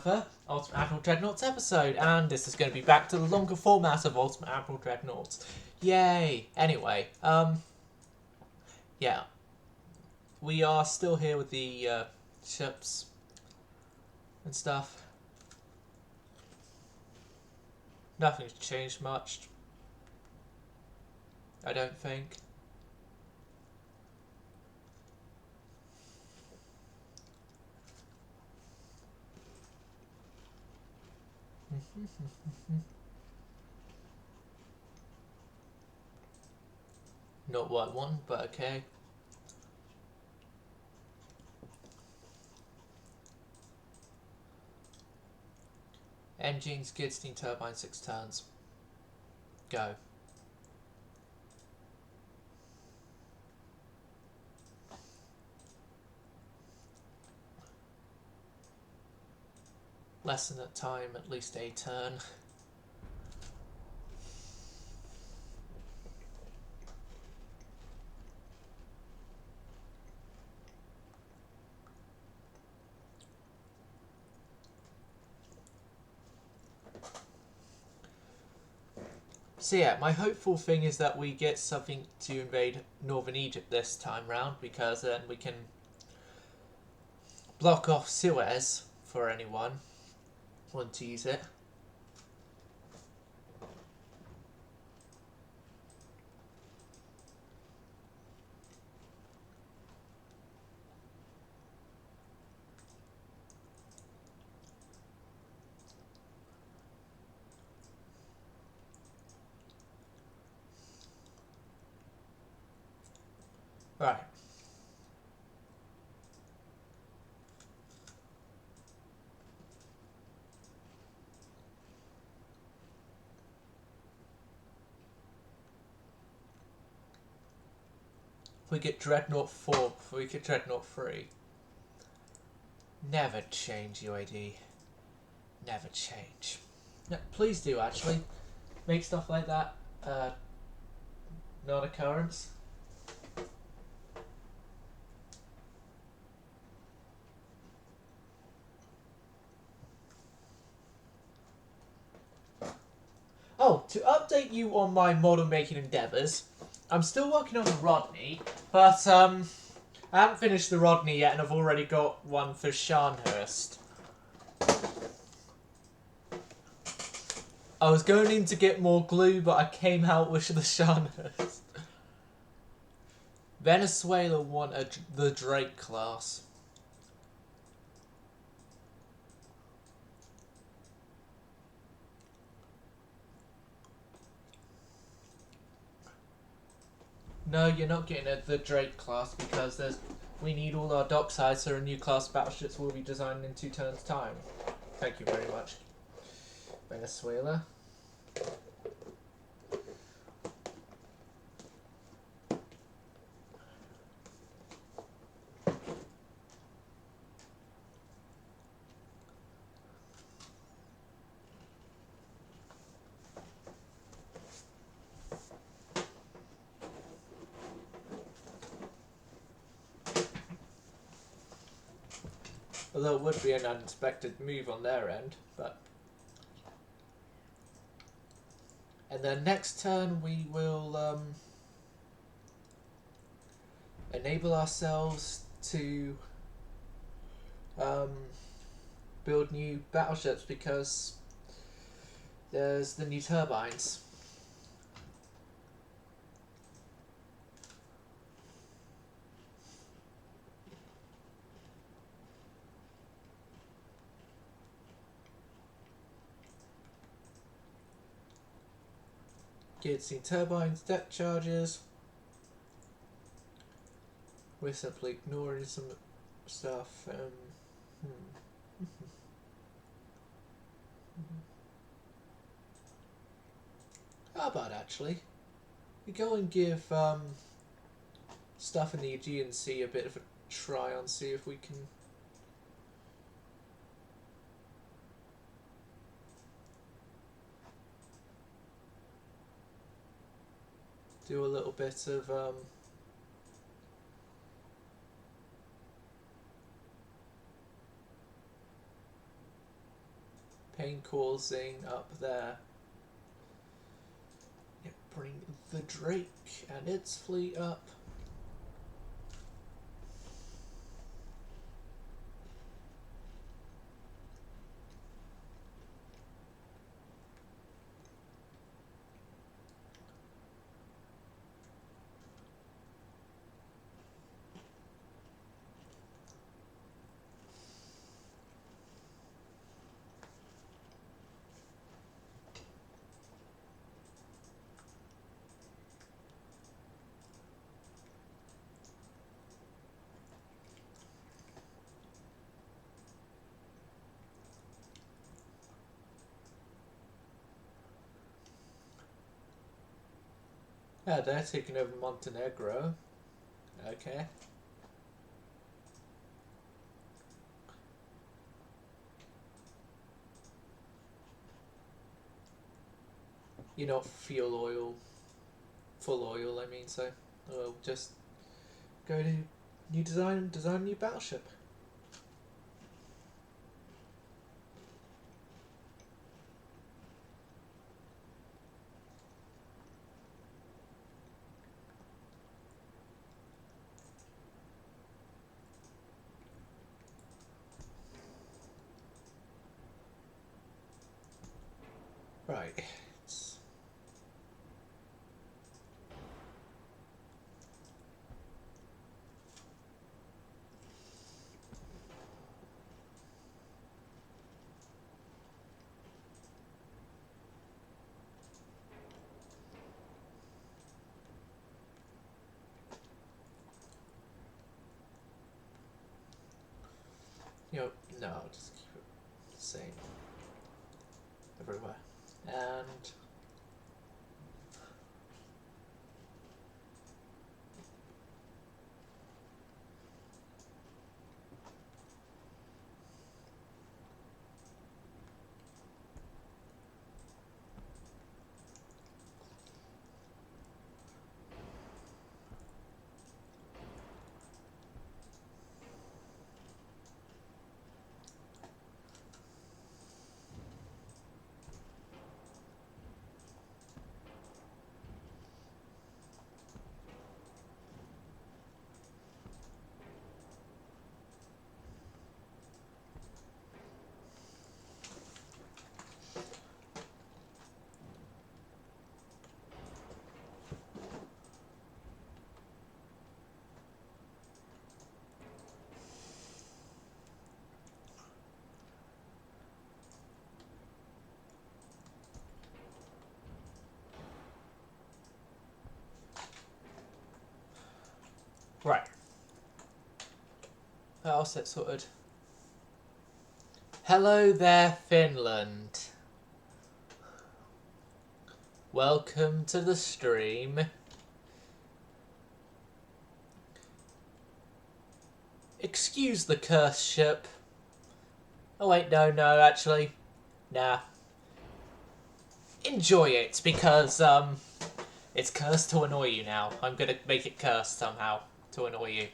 another Ultimate Admiral Dreadnoughts episode, and this is going to be back to the longer format of Ultimate Admiral Dreadnoughts. Yay! Anyway, yeah. We are still here with the ships and stuff. Nothing's changed much, I don't think. Not what I want, but okay. Engine, skid, steam turbine, 6 turns. Go. Less than a time, at least a turn. So yeah, my hopeful thing is that we get something to invade northern Egypt this time round, because then we can block off Suez for anyone who wants to use it. Right. If we get Dreadnought 4 before we get Dreadnought 3. Never change UAD. Never change. No, please do actually. Make stuff like that non-occurrence. Oh, to update you on my model making endeavours, I'm still working on the Rodney, but I haven't finished the Rodney yet, and I've already got one for Scharnhorst. I was going in to get more glue, but I came out with the Scharnhorst. Venezuela won the Drake class. No, you're not getting the Drake class because we need all our docksides, so a new class battleships will be designed in 2 turns' time. Thank you very much, Venezuela. Although it would be an unexpected move on their end, but... And then next turn we will enable ourselves to build new battleships because there's the new turbines. Guillotine turbines, deck charges. We're simply ignoring some stuff. How about actually, we go and give stuff in the Aegean Sea a bit of a try on, see if we can do a little bit of Pain causing up there. Yeah, bring the Drake and its fleet up. Yeah, they're taking over Montenegro. Okay. You're not fuel oil. Full oil, I mean, so we'll just go to design a new battleship. Right. No, I'll just keep it the same everywhere. And right. I'll set sorted. Hello there, Finland. Welcome to the stream. Excuse the cursed ship. Oh wait, no, actually. Nah. Enjoy it, because, it's cursed to annoy you now. I'm gonna make it cursed somehow to annoy you.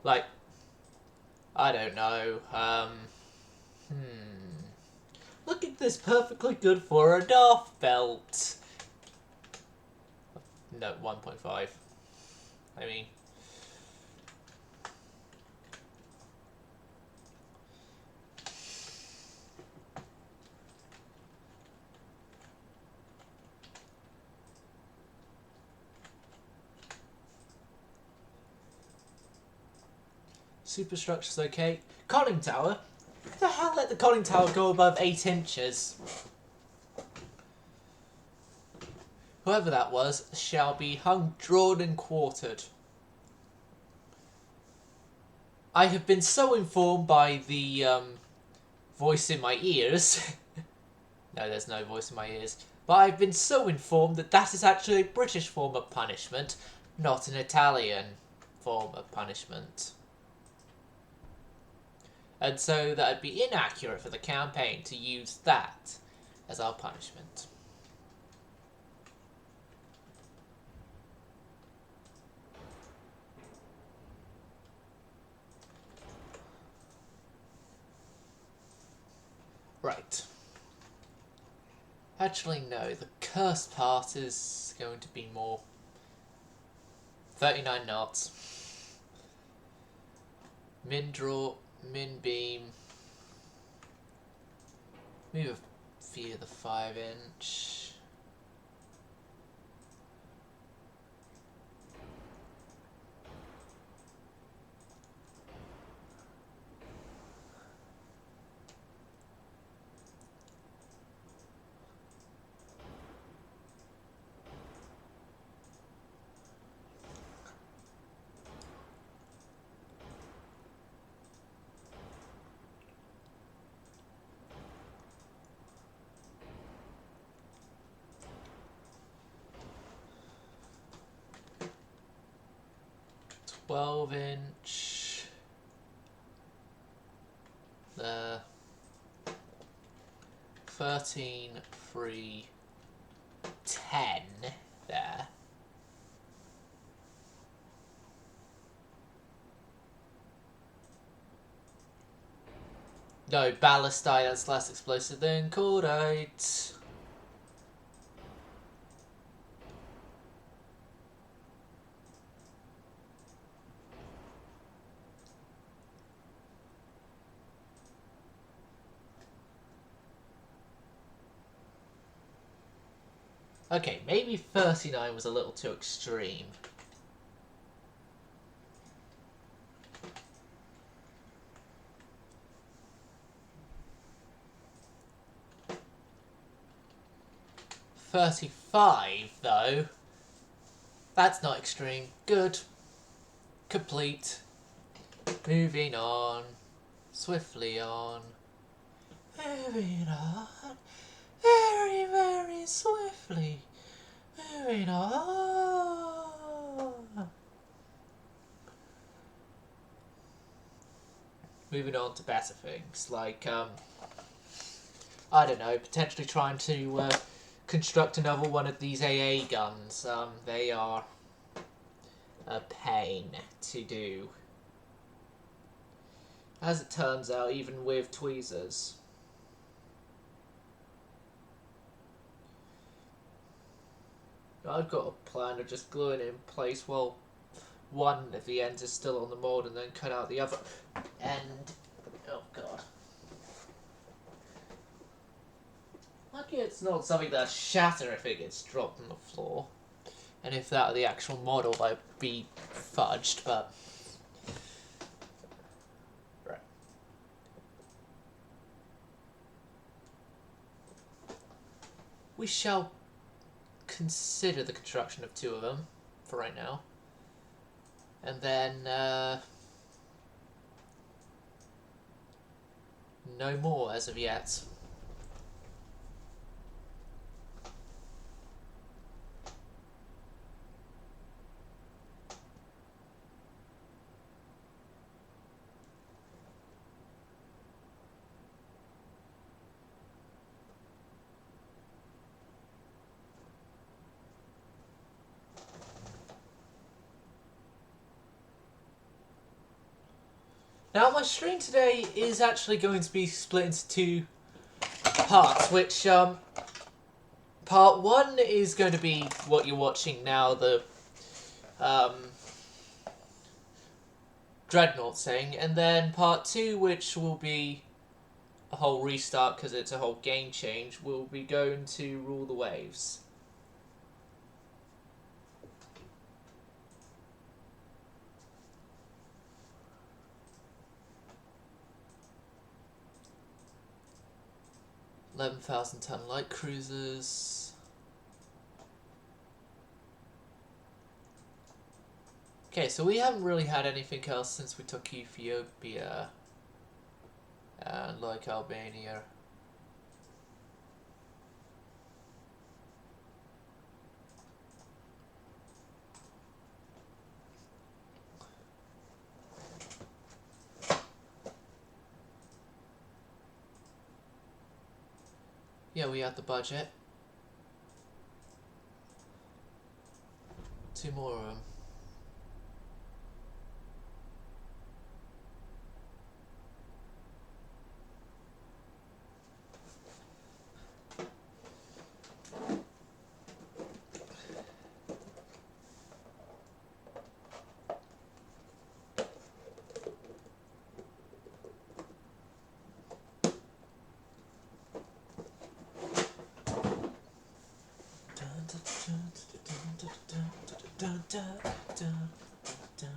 Like, I don't know, Look at this, perfectly good for a Darth belt. No, 1.5. I mean... Superstructure's okay. Conning tower? The hell let the conning tower go above 8 inches? Whoever that was shall be hung, drawn and quartered. I have been so informed by the voice in my ears. No, there's no voice in my ears. But I've been so informed that that is actually a British form of punishment, not an Italian form of punishment. And so that would be inaccurate for the campaign to use that as our punishment. Right. Actually, no. The cursed part is going to be more. 39 knots. Min draw, min beam. Move a few of the 5-inch. Inch there, 13, 3, 10 there. No, ballast die, that's less explosive than cordite. Okay, maybe 39 was a little too extreme. $35 though. That's not extreme. Good. Complete. Moving on. Swiftly on. Moving on. Very, very swiftly. Moving on. Moving on to better things, like, I don't know, potentially trying to construct another one of these AA guns. They are a pain to do. As it turns out, even with tweezers. I've got a plan of just gluing it in place while one of the ends is still on the mould and then cut out the other end. Oh god. Lucky it's not something that'd shatter if it gets dropped on the floor. And if that were the actual model, I'd be fudged, but... Right. We shall consider the construction of 2 of them for right now. And then, no more as of yet. Now, my stream today is actually going to be split into 2 parts, which, part 1 is going to be what you're watching now, the, Dreadnoughts thing, and then part 2, which will be a whole restart because it's a whole game change, will be going to Rule the Waves. $11,000-ton light cruisers. Okay, so we haven't really had anything else since we took Ethiopia and like Albania. Yeah, we had the budget. 2 more of them. da, da, da.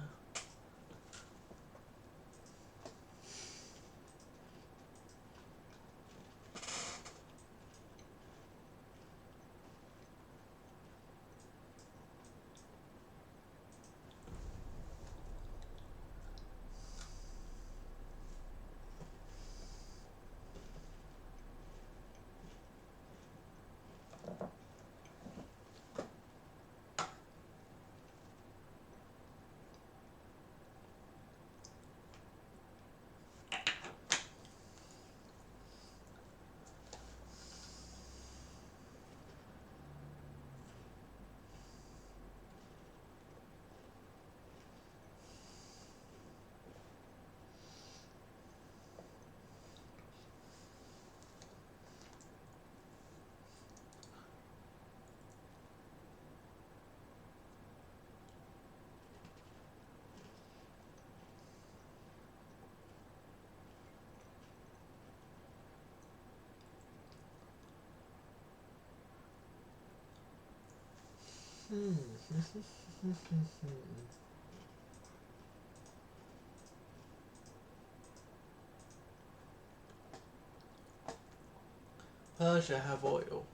Persia have oil.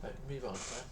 Right, move on then.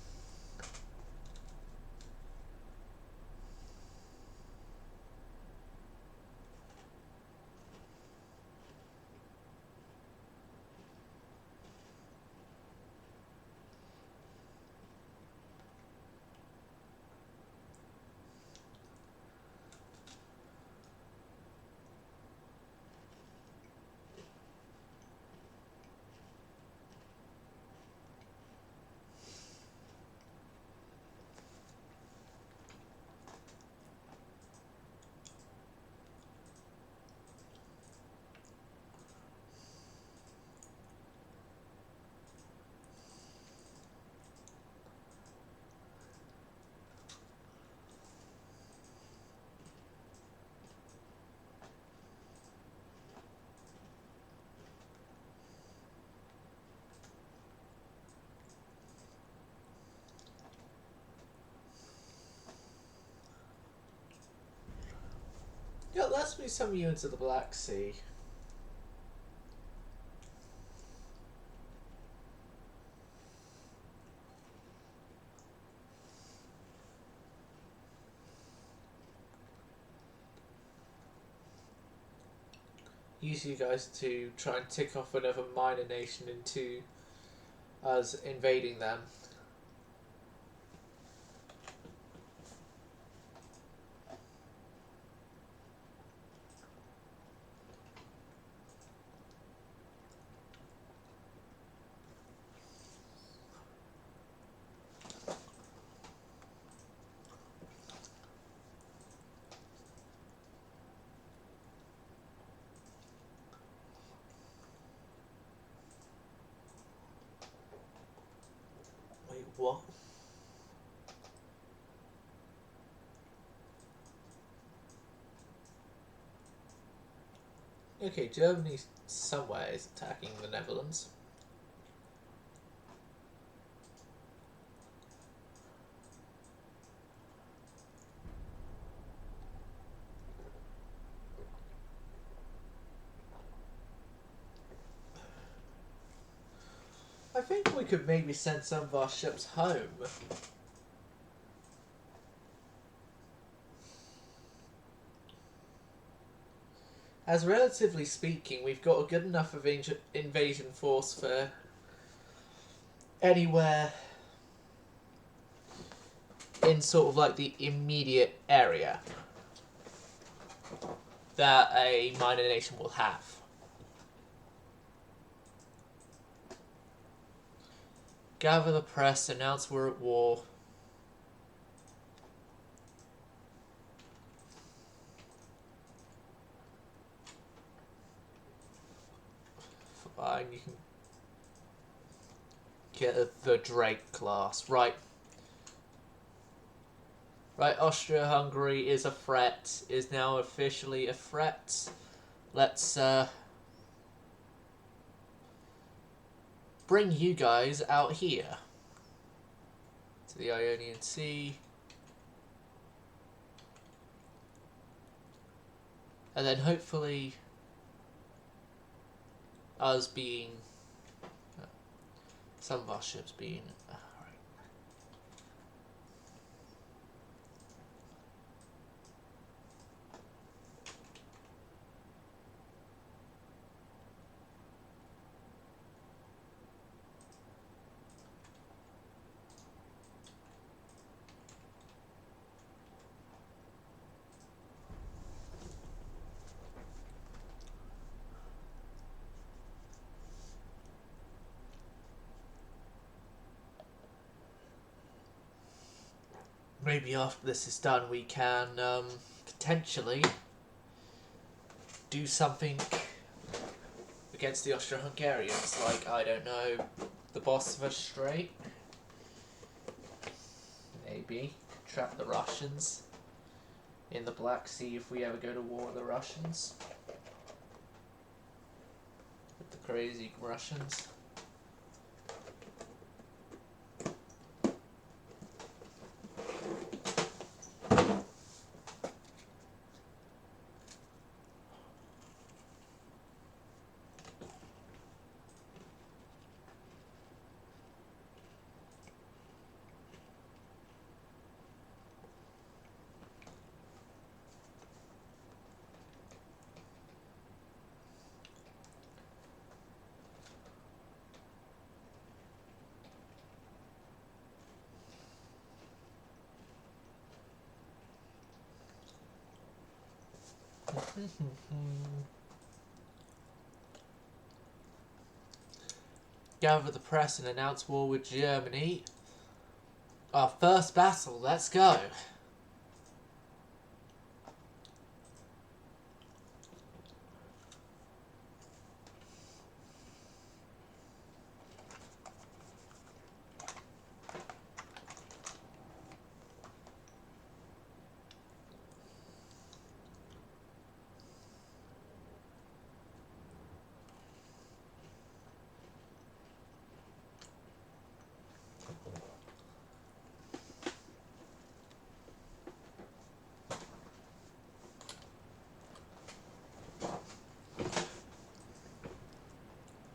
Yeah, let's move some of you into the Black Sea. Use you guys to try and tick off another minor nation into us invading them. Wait, what? Okay, Germany somewhere is attacking the Netherlands. I think we could maybe send some of our ships home. As relatively speaking, we've got a good enough invasion force for anywhere in sort of like the immediate area that a minor nation will have. Gather the press, announce we're at war. Fine, you can get the Drake class. Right. Right, Austria-Hungary is a threat. Is now officially a threat. Let's bring you guys out here to the Ionian Sea. And then hopefully us being some of our ships being maybe after this is done we can potentially do something against the Austro-Hungarians, like, I don't know, the Bosphorus Strait? Maybe. Trap the Russians in the Black Sea if we ever go to war with the Russians. With the crazy Russians. Gather the press and announce war with Germany. Our first battle, let's go.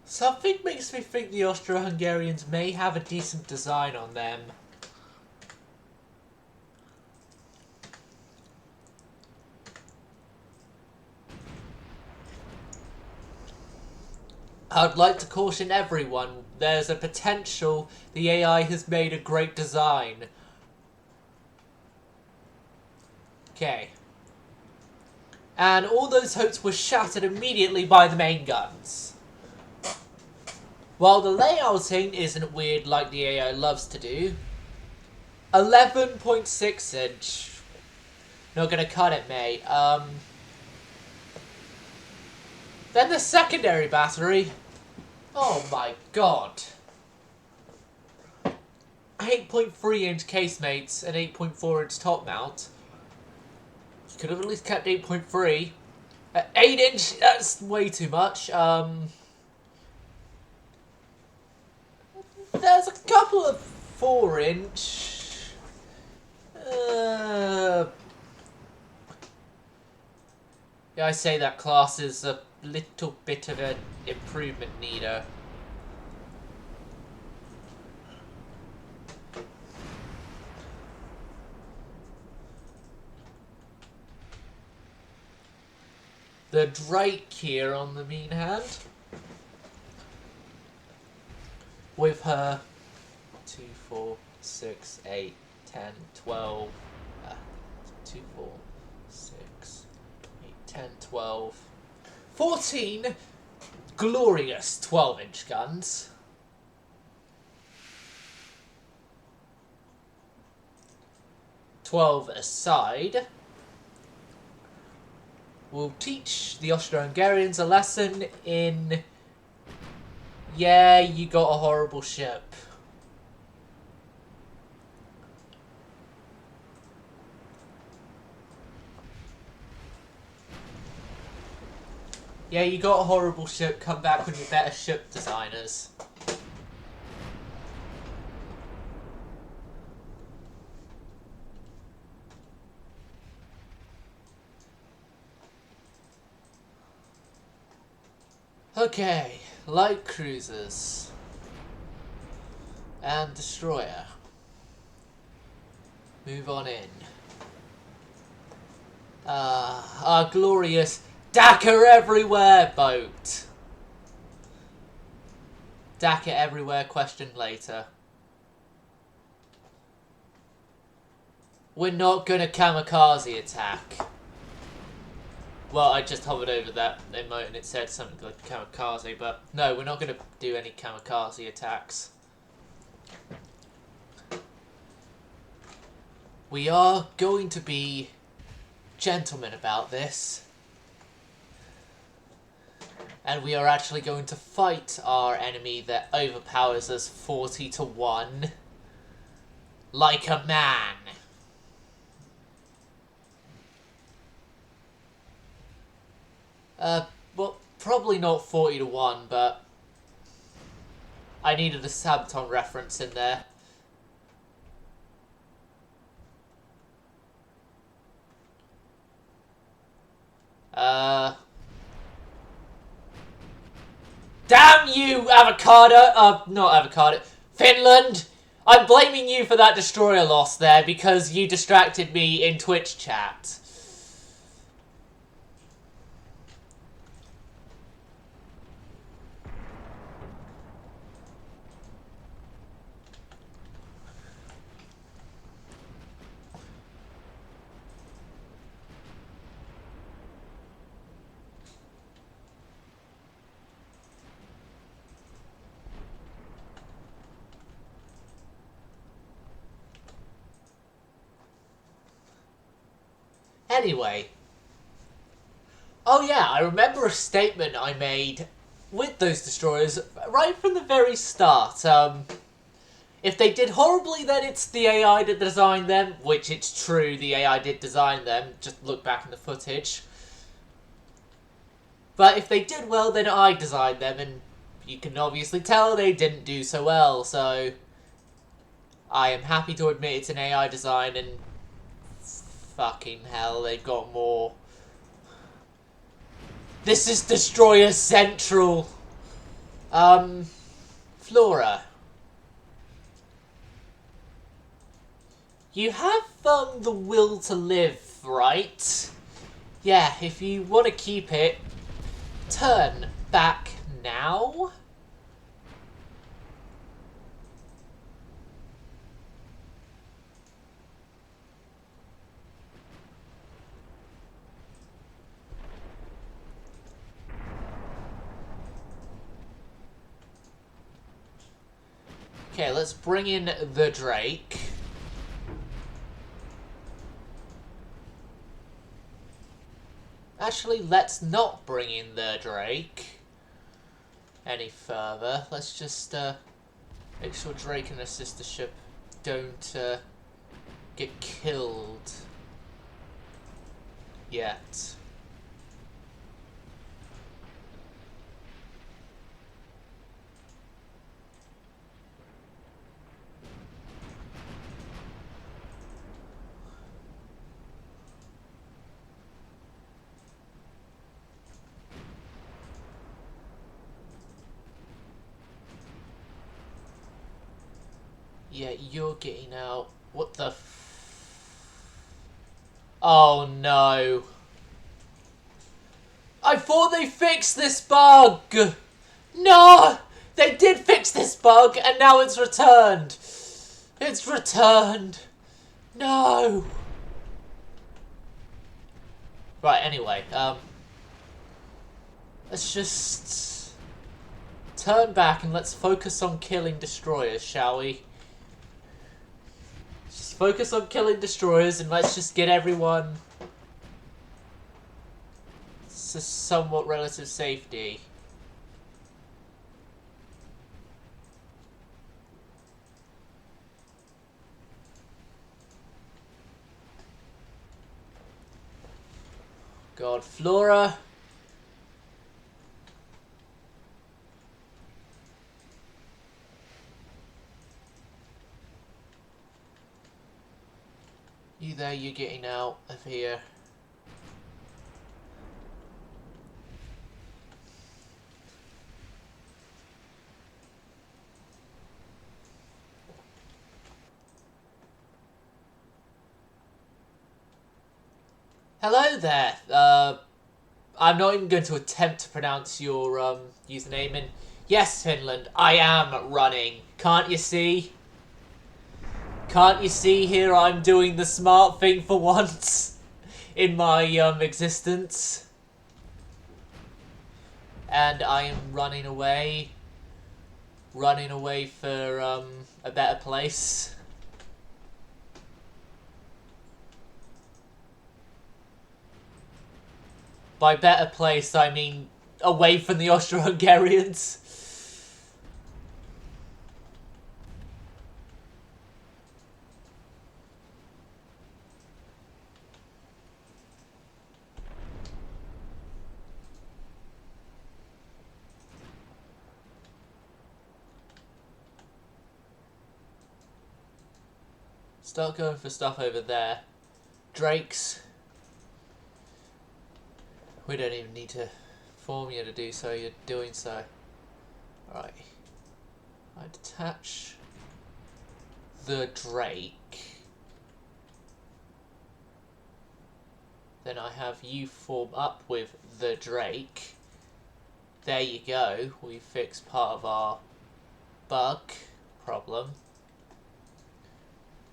Something makes me think the Austro-Hungarians may have a decent design on them. I'd like to caution everyone, there's a potential the AI has made a great design. Okay. And all those hopes were shattered immediately by the main guns. While the layouting isn't weird like the AI loves to do, 11.6 inch. Not gonna cut it, mate. Then the secondary battery. Oh my god. 8.3 inch casemates and 8.4 inch top mount. You could have at least kept 8.3. 8 inch, that's way too much. There's a couple of 4 inch. Yeah, I say that class is a little bit of an improvement needer. The Drake here on the mean hand. With her 2, 4, 6, 8, 10, 12, 2, 4, 6, 8, 10, 12, 14 glorious 12-inch guns. "12 aside. Will teach the Austro-Hungarians a lesson in, yeah, you got a horrible ship. Yeah, you got a horrible ship, come back when you're better ship designers. Okay, light cruisers. And destroyer. Move on in. Our glorious Daka everywhere boat. Daka everywhere question later. We're not gonna kamikaze attack. Well, I just hovered over that emote and it said something like kamikaze, but no, we're not gonna do any kamikaze attacks. We are going to be gentlemen about this. And we are actually going to fight our enemy that overpowers us 40-1. Like a man. Well, probably not 40-1, but I needed a Sabaton reference in there. Damn you, avocado! Not avocado. Finland! I'm blaming you for that destroyer loss there because you distracted me in Twitch chat. Anyway. Oh yeah, I remember a statement I made with those destroyers right from the very start. If they did horribly, then it's the AI that designed them, which it's true, the AI did design them. Just look back in the footage. But if they did well, then I designed them, and you can obviously tell they didn't do so well, so I am happy to admit it's an AI design, and fucking hell, they've got more. This is Destroyer Central. Flora. You have, the will to live, right? Yeah, if you want to keep it, turn back now. Okay, let's bring in the Drake. Actually, let's not bring in the Drake any further. Let's just make sure Drake and her sister ship don't get killed yet. Yeah, you're getting out. What the Oh no. I thought they fixed this bug! No! They did fix this bug and now it's returned! It's returned! No! Right, anyway, let's just turn back and let's focus on killing destroyers, shall we? Just focus on killing destroyers and let's just get everyone to somewhat relative safety. God, Flora. there you're getting out of here. Hello there. I'm not even going to attempt to pronounce your username. And yes, Finland, I am running. Can't you see? Can't you see here I'm doing the smart thing for once in my existence? And I am running away. Running away for a better place. By better place, I mean away from the Austro-Hungarians. Start going for stuff over there. Drakes. We don't even need to form you to do so, you're doing so. Alright. I detach the Drake. Then I have you form up with the Drake. There you go. We fixed part of our bug problem.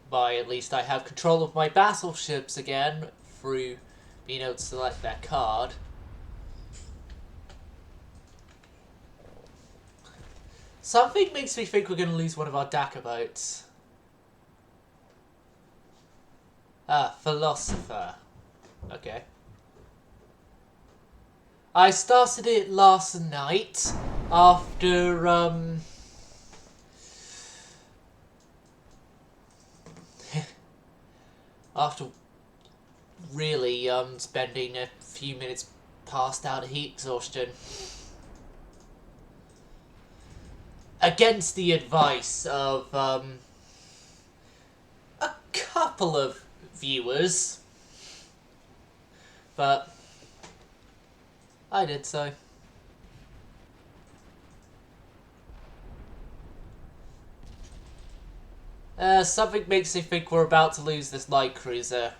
By at least I have control of my battleships again through being able to select that card. Something makes me think we're going to lose one of our Dakar boats. Ah, Philosopher. Okay. I started it last night after, after really, spending a few minutes passed out of heat exhaustion. Against the advice of, a couple of viewers. But I did so. Something makes me think we're about to lose this light cruiser.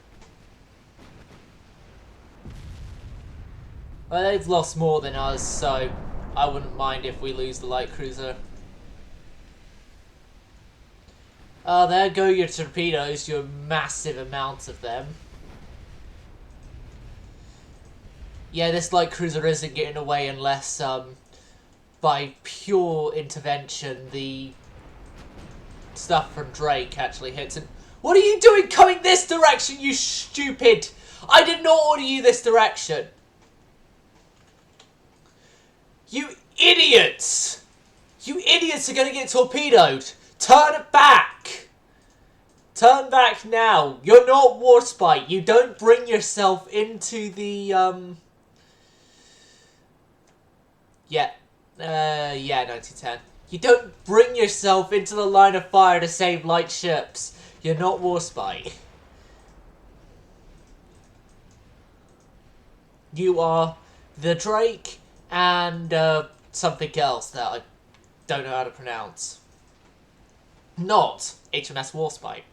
Well, they've lost more than us, so I wouldn't mind if we lose the light cruiser. There go your torpedoes, your massive amounts of them. Yeah, this light cruiser isn't getting away unless, by pure intervention, the stuff from Drake actually hits it. What are you doing coming this direction, you stupid? I did not order you this direction. You idiots! You idiots are going to get torpedoed. Turn it back. Turn back now. You're not Warspite. You don't bring yourself into the, yeah, 1910. You don't bring yourself into the line of fire to save light ships. You're not Warspite. You are the Drake and something else that I don't know how to pronounce. Not HMS Warspite.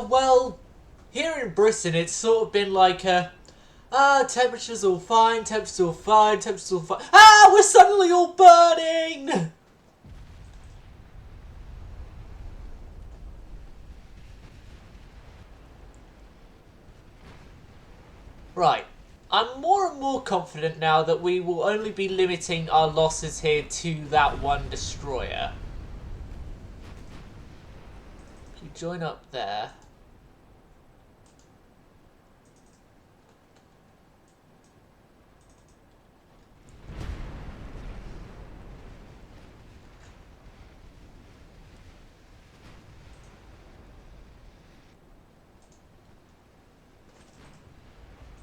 Well, here in Britain, it's sort of been like temperature's all fine, temperature's all fine, temperature's all fine. Ah, we're suddenly all burning! Right. I'm more and more confident now that we will only be limiting our losses here to that one destroyer. You join up there.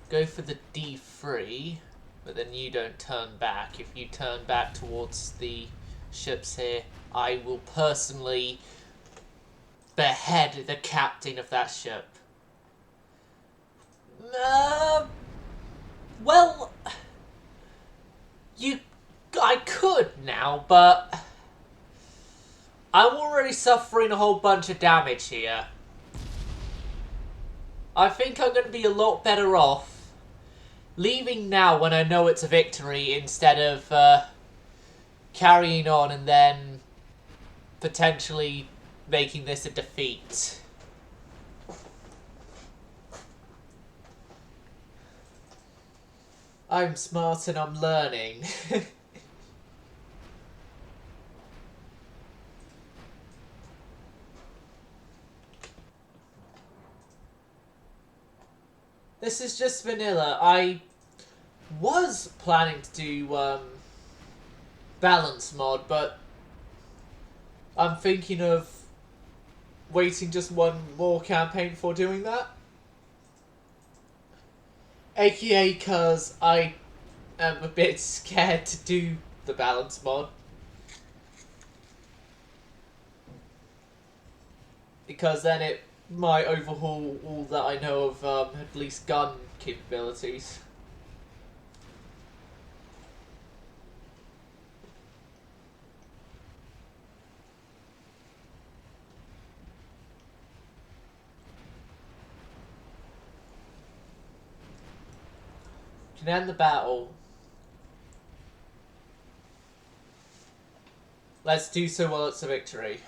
Go for the D3, but then you don't turn back. If you turn back towards the ships here, I will personally behead the captain of that ship. Well, I could now, but I'm already suffering a whole bunch of damage here. I think I'm going to be a lot better off leaving now when I know it's a victory instead of carrying on and then potentially making this a defeat. I'm smart and I'm learning. This is just vanilla. I was planning to do balance mod, but I'm thinking of waiting just one more campaign before doing that. AKA because I am a bit scared to do the balance mod. Because then it might overhaul all that I know of at least gun capabilities. Can end the battle. Let's do so while it's a victory.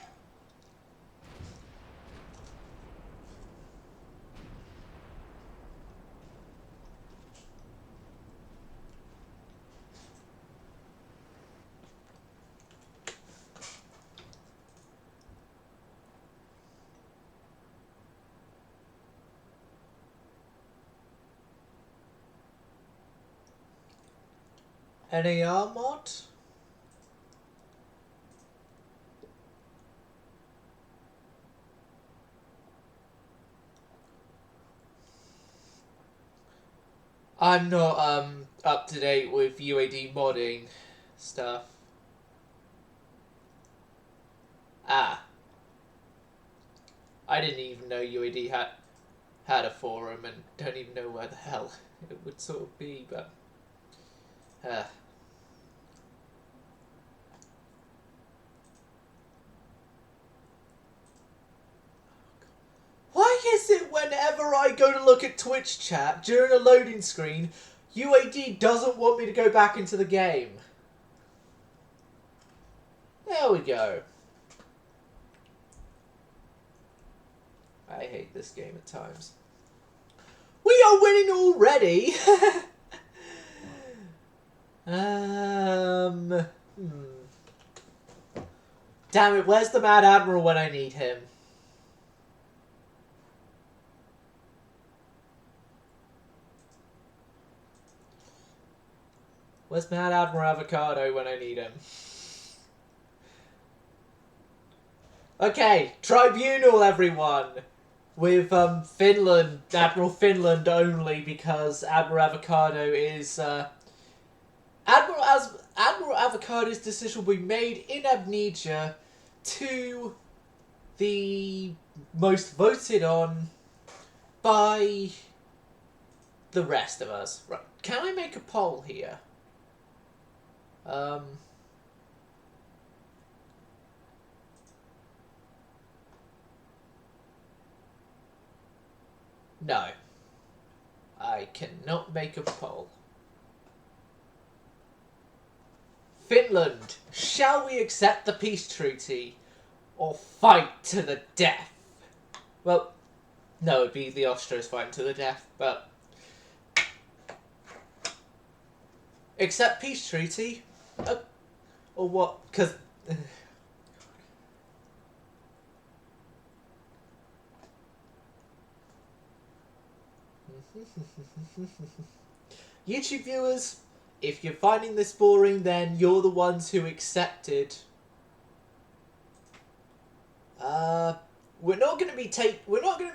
NAR mod? I'm not up to date with UAD modding stuff. Ah. I didn't even know UAD had a forum and don't even know where the hell it would sort of be, but why is it whenever I go to look at Twitch chat during a loading screen, UAD doesn't want me to go back into the game? There we go. I hate this game at times. We are winning already! Damn it, where's the Mad Admiral when I need him? Where's Mad Admiral Avocado when I need him? Okay, Tribunal, everyone! With Finland, Admiral Finland only, because Admiral Avocado is Admiral Avocado's decision will be made in amnesia to the most voted on by the rest of us. Right. Can I make a poll here? No. I cannot make a poll. Finland, shall we accept the peace treaty or fight to the death? Well, no, it'd be the Austrians fighting to the death, but accept peace treaty? Or what? Because YouTube viewers, if you're finding this boring, then you're the ones who accepted. We're not going to be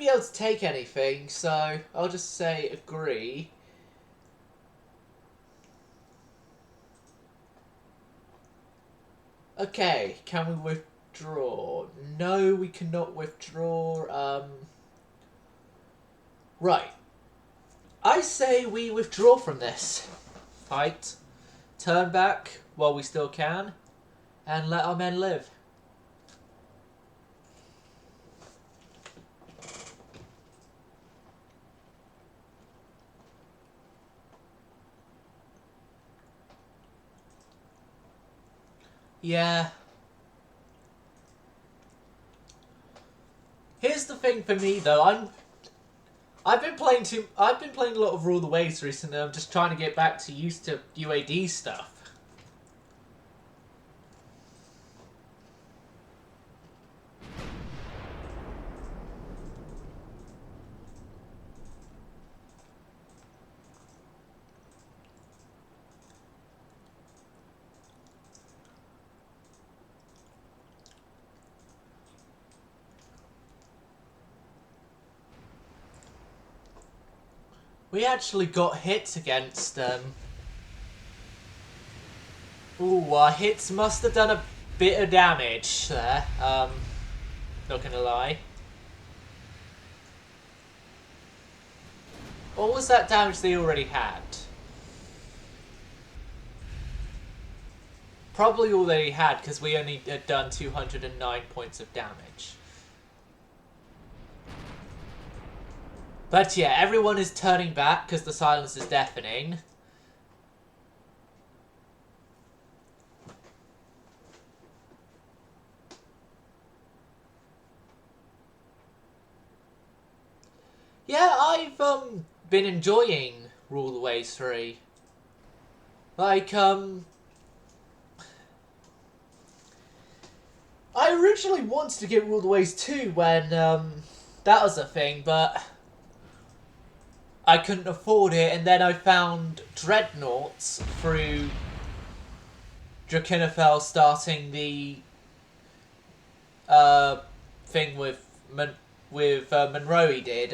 able to take anything, so I'll just say agree. Okay, can we withdraw? No, we cannot withdraw. Right. I say we withdraw from this fight, turn back while we still can, and let our men live. Yeah. Here's the thing for me though, I've been playing a lot of Rule the Waves recently. I'm just trying to get back to used to UAD stuff. We actually got hits against them. Ooh, our hits must have done a bit of damage there. Not gonna lie. What was that damage they already had? Probably all they had, because we only had done 209 points of damage. But yeah, everyone is turning back because the silence is deafening. Yeah, I've been enjoying Rule the Waves 3. Like, I originally wanted to get Rule the Waves 2 when that was a thing, but I couldn't afford it, and then I found Dreadnoughts through Drakenfell starting the thing with Monroe he did,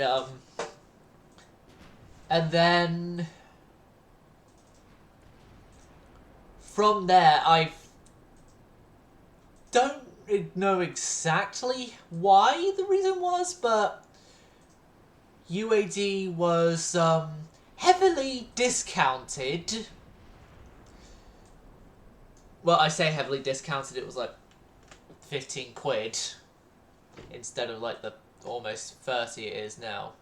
and then from there I don't know exactly why the reason was, but UAD was heavily discounted. Well, I say heavily discounted, it was like 15 quid instead of like the almost 30 it is now.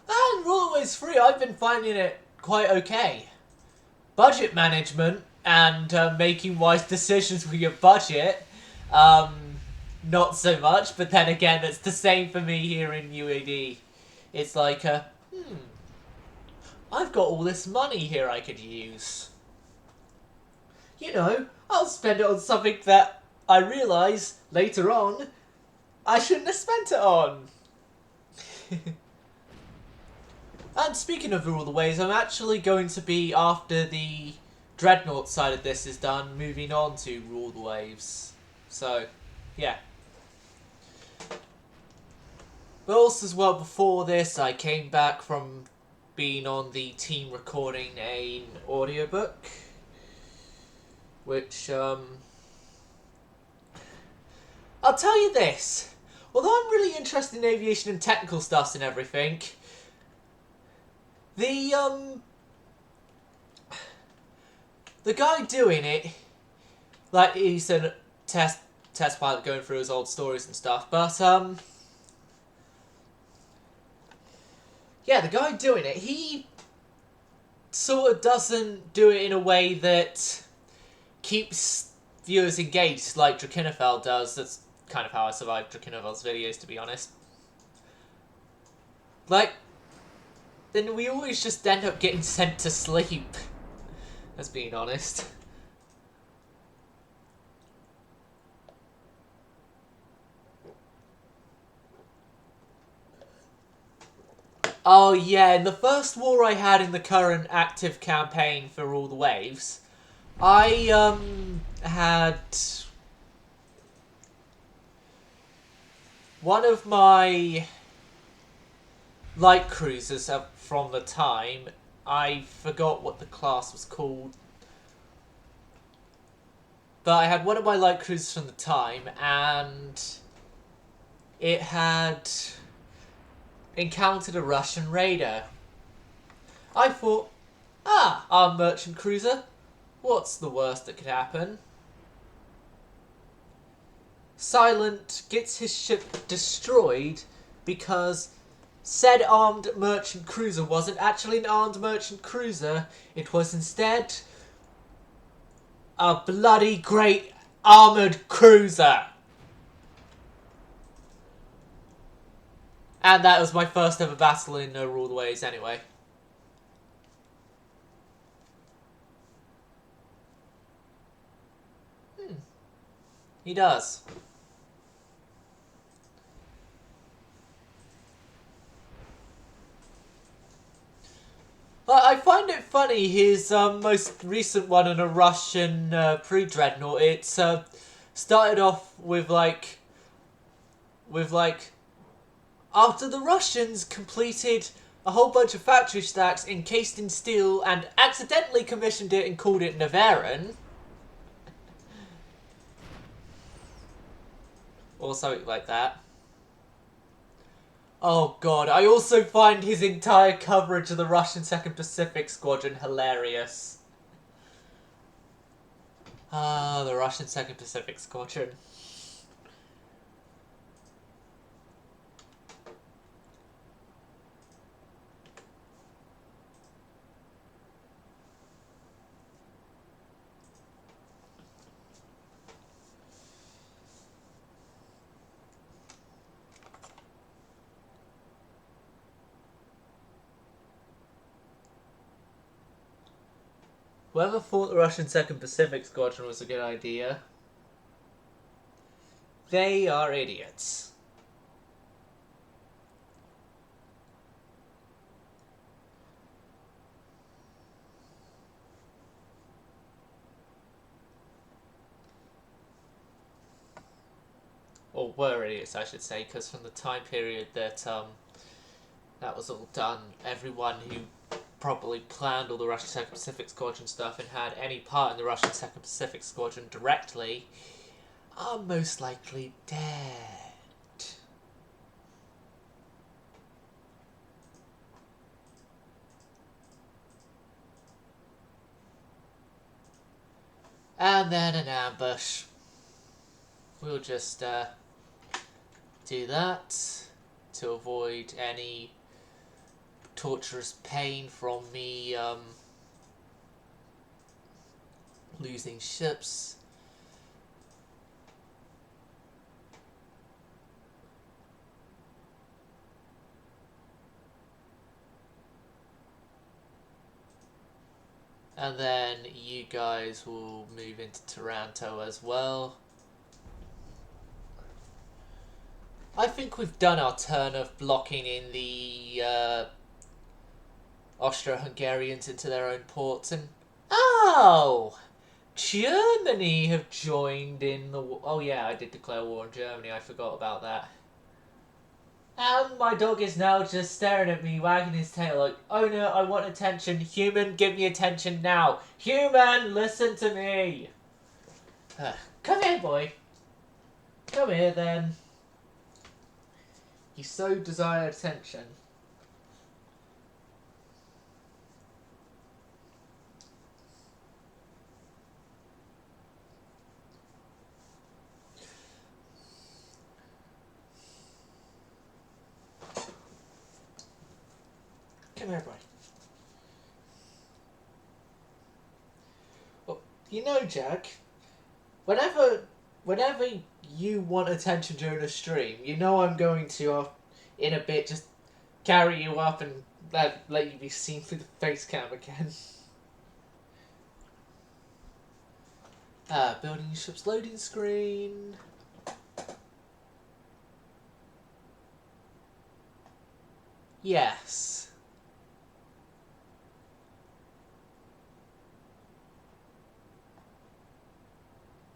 And Rule the Waves 3, I've been finding it quite okay. Budget management and making wise decisions with your budget, not so much, but then again, it's the same for me here in UAD. It's like, I've got all this money here I could use. You know, I'll spend it on something that I realise later on I shouldn't have spent it on. And speaking of Rule the Waves, I'm actually going to be, after the Dreadnought side of this is done, moving on to Rule the Waves. So, yeah. But also as well, before this, I came back from being on the team recording an audiobook, which, I'll tell you this, although I'm really interested in aviation and technical stuff and everything, the guy doing it, like, he's a test pilot going through his old stories and stuff, but, yeah, the guy doing it, he sort of doesn't do it in a way that keeps viewers engaged like Drakenfell does. That's kind of how I survived Drakenfell's videos, to be honest. Like, then we always just end up getting sent to sleep. That's being honest. Oh yeah, in the first war I had in the current active campaign for all the waves, I had one of my light cruisers from the time. I forgot what the class was called, but I had one of my light cruisers from the time, and it had encountered a Russian raider. I thought, our merchant cruiser, what's the worst that could happen? Silent gets his ship destroyed because said armed merchant cruiser wasn't actually an armed merchant cruiser. It was instead a bloody great armoured cruiser. And that was my first ever battle in No Rule the Waves anyway. He does. I find it funny, his most recent one in a Russian pre-Dreadnought, it's started off with like, after the Russians completed a whole bunch of factory stacks encased in steel and accidentally commissioned it and called it Navarin. Or something like that. Oh god, I also find his entire coverage of the Russian 2nd Pacific Squadron hilarious. The Russian 2nd Pacific Squadron. Whoever thought the Russian 2nd Pacific Squadron was a good idea, they are idiots. Or were idiots, I should say, because from the time period that that was all done, everyone who probably planned all the Russian 2nd Pacific Squadron stuff and had any part in the Russian 2nd Pacific Squadron directly are most likely dead. And then an ambush. We'll just do that to avoid any torturous pain from me losing ships. And then you guys will move into Taranto as well. I think we've done our turn of blocking in the Austro-Hungarians into their own ports, and oh, Germany have joined in the. Oh yeah, I did declare war on Germany. I forgot about that. And my dog is now just staring at me, wagging his tail like, "Oh no, I want attention. Human, give me attention now. Human, listen to me. Come here, boy. Come here, then. You so desire attention." Come here, boy. Well, you know, Jack, whenever you want attention during a stream, you know I'm going to, in a bit, just carry you up and let you be seen through the face cam again. Building your ship's loading screen. Yes.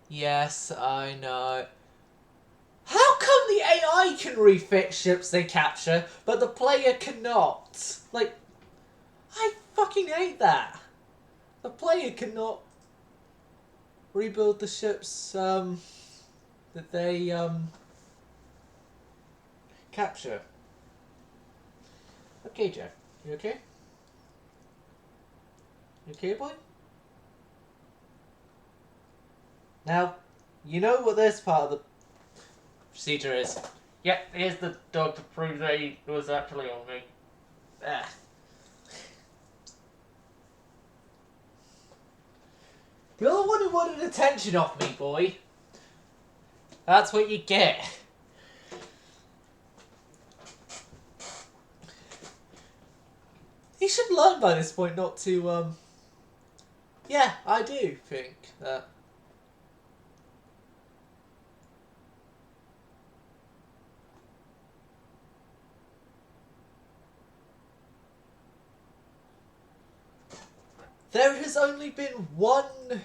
Yes, I know. How come the AI can refit ships they capture, but the player cannot? Like, I fucking hate that. The player cannot rebuild the ships, that they, capture. Okay, Jack. You okay? You okay, boy? Now, you know what this part of the procedure is. Yep, here's the dog to prove that he was actually on me. Ah. You're the one who wanted attention off me, boy. That's what you get. He should learn by this point not to, Yeah, I do think that. There has only been one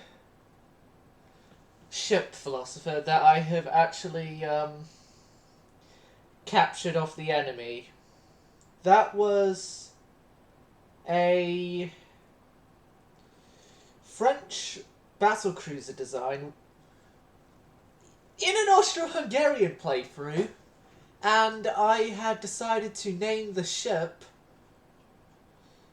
ship philosopher that I have actually, captured off the enemy. That was a French battlecruiser design in an Austro-Hungarian playthrough, and I had decided to name the ship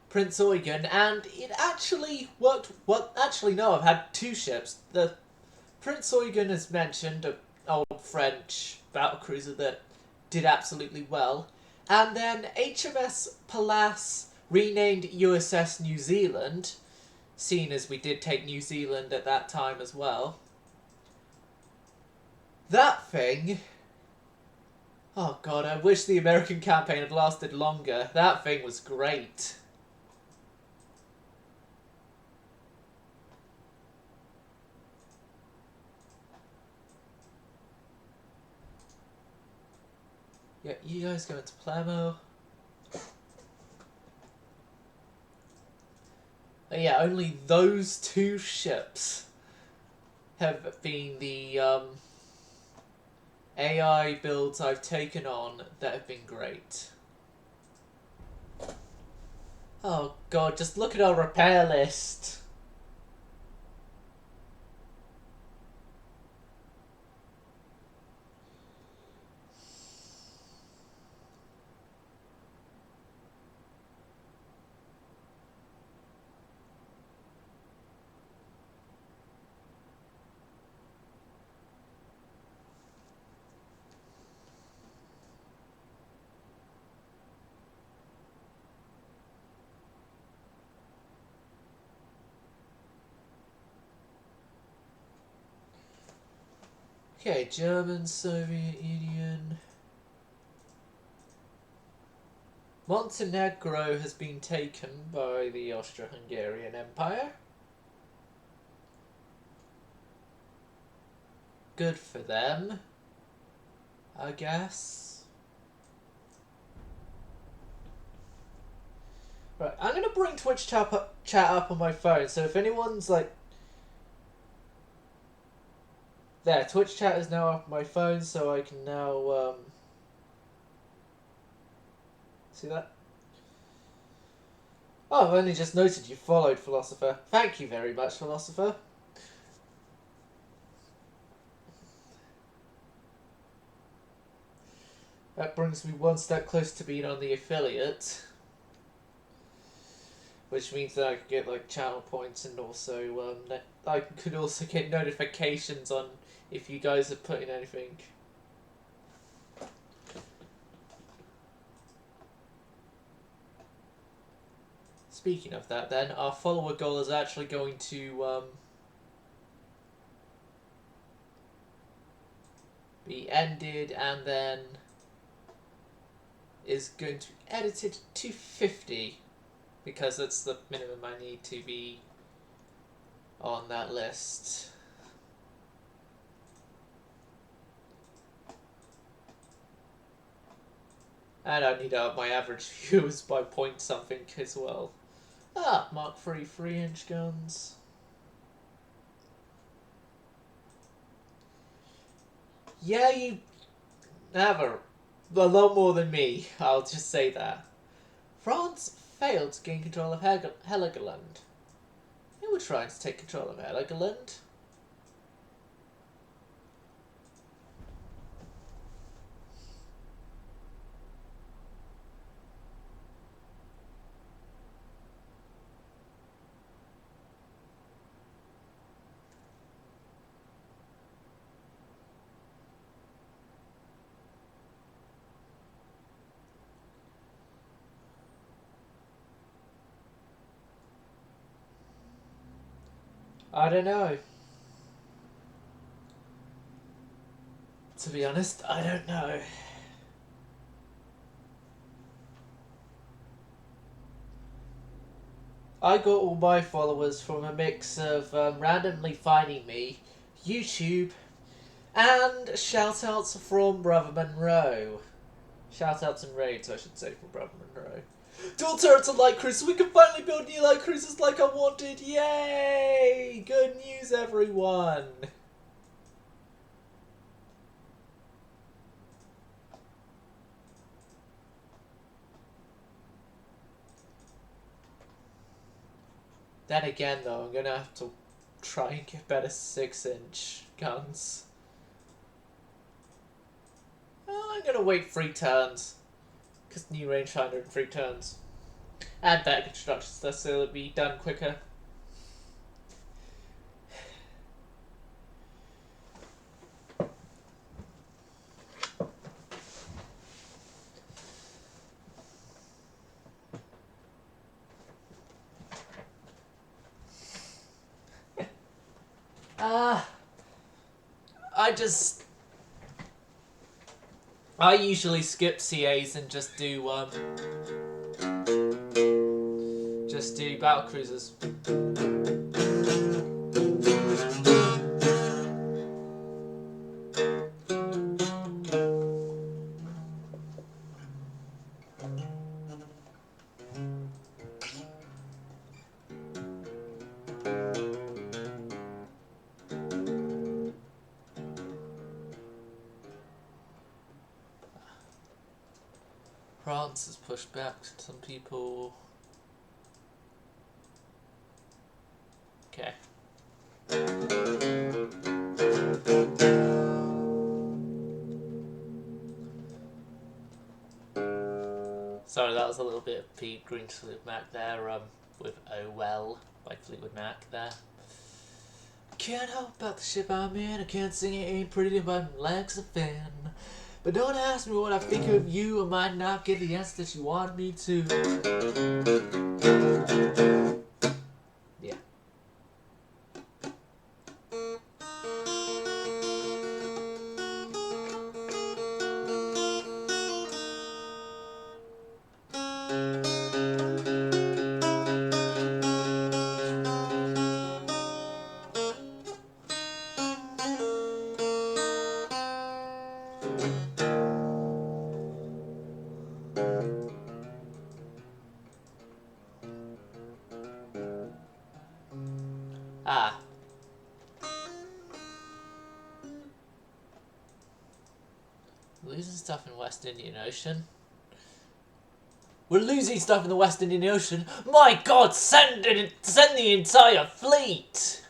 Prince Eugen, and it actually worked. Well, actually, no, I've had two ships. The Prince Eugen, as mentioned, an old French battlecruiser that did absolutely well, and then HMS Pallas, renamed USS New Zealand, seeing as we did take New Zealand at that time as well. That thing... Oh god, I wish the American campaign had lasted longer. That thing was great. Yeah, you guys go into Palermo. But yeah, only those two ships have been the AI builds I've taken on that have been great. Oh god, just look at our repair list. Okay, German, Soviet Union. Montenegro has been taken by the Austro-Hungarian Empire. Good for them, I guess. Right, I'm gonna bring Twitch chat up on my phone, so if anyone's like... There, Twitch chat is now up on my phone, so I can now, see that? Oh, I've only just noted you followed, Philosopher. Thank you very much, Philosopher. That brings me one step closer to being on the affiliate. Which means that I could get like channel points, and also I could also get notifications on if you guys are putting anything. Speaking of that then, our follower goal is actually going to be ended, and then is going to be edited to 50. Because that's the minimum I need to be on that list. And I need to up my average viewers by point something as well. Ah, Mark III 3-inch guns. Yeah, you have a lot more than me, I'll just say that. France failed to gain control of Heligoland. They were trying to take control of Heligoland. I don't know. To be honest, I don't know. I got all my followers from a mix of randomly finding me, YouTube, and shoutouts from Brother Monroe. Shoutouts and raids, I should say, from Brother Monroe. Dual turrets and light cruisers. We can finally build new light cruisers like I wanted. Yay! Good news, everyone. Then again, though, I'm gonna have to try and get better 6-inch guns. I'm gonna wait 3 turns. Because new rangefinder in 3 turns. And better construction stuff so it'll be done quicker. I usually skip CAs and just do battle cruisers. France has pushed back some people. Okay. Sorry, that was a little bit of Pete Green Fleetwood Mac there, with Oh Well by Fleetwood Mac there. Can't help about the ship I'm in, I can't sing it ain't pretty but my legs are thin. But don't ask me what I think of you, I might not get the answer that you want me to. Yeah. Ah. Losing stuff in West Indian Ocean. We're losing stuff in the West Indian Ocean. My God, send the entire fleet.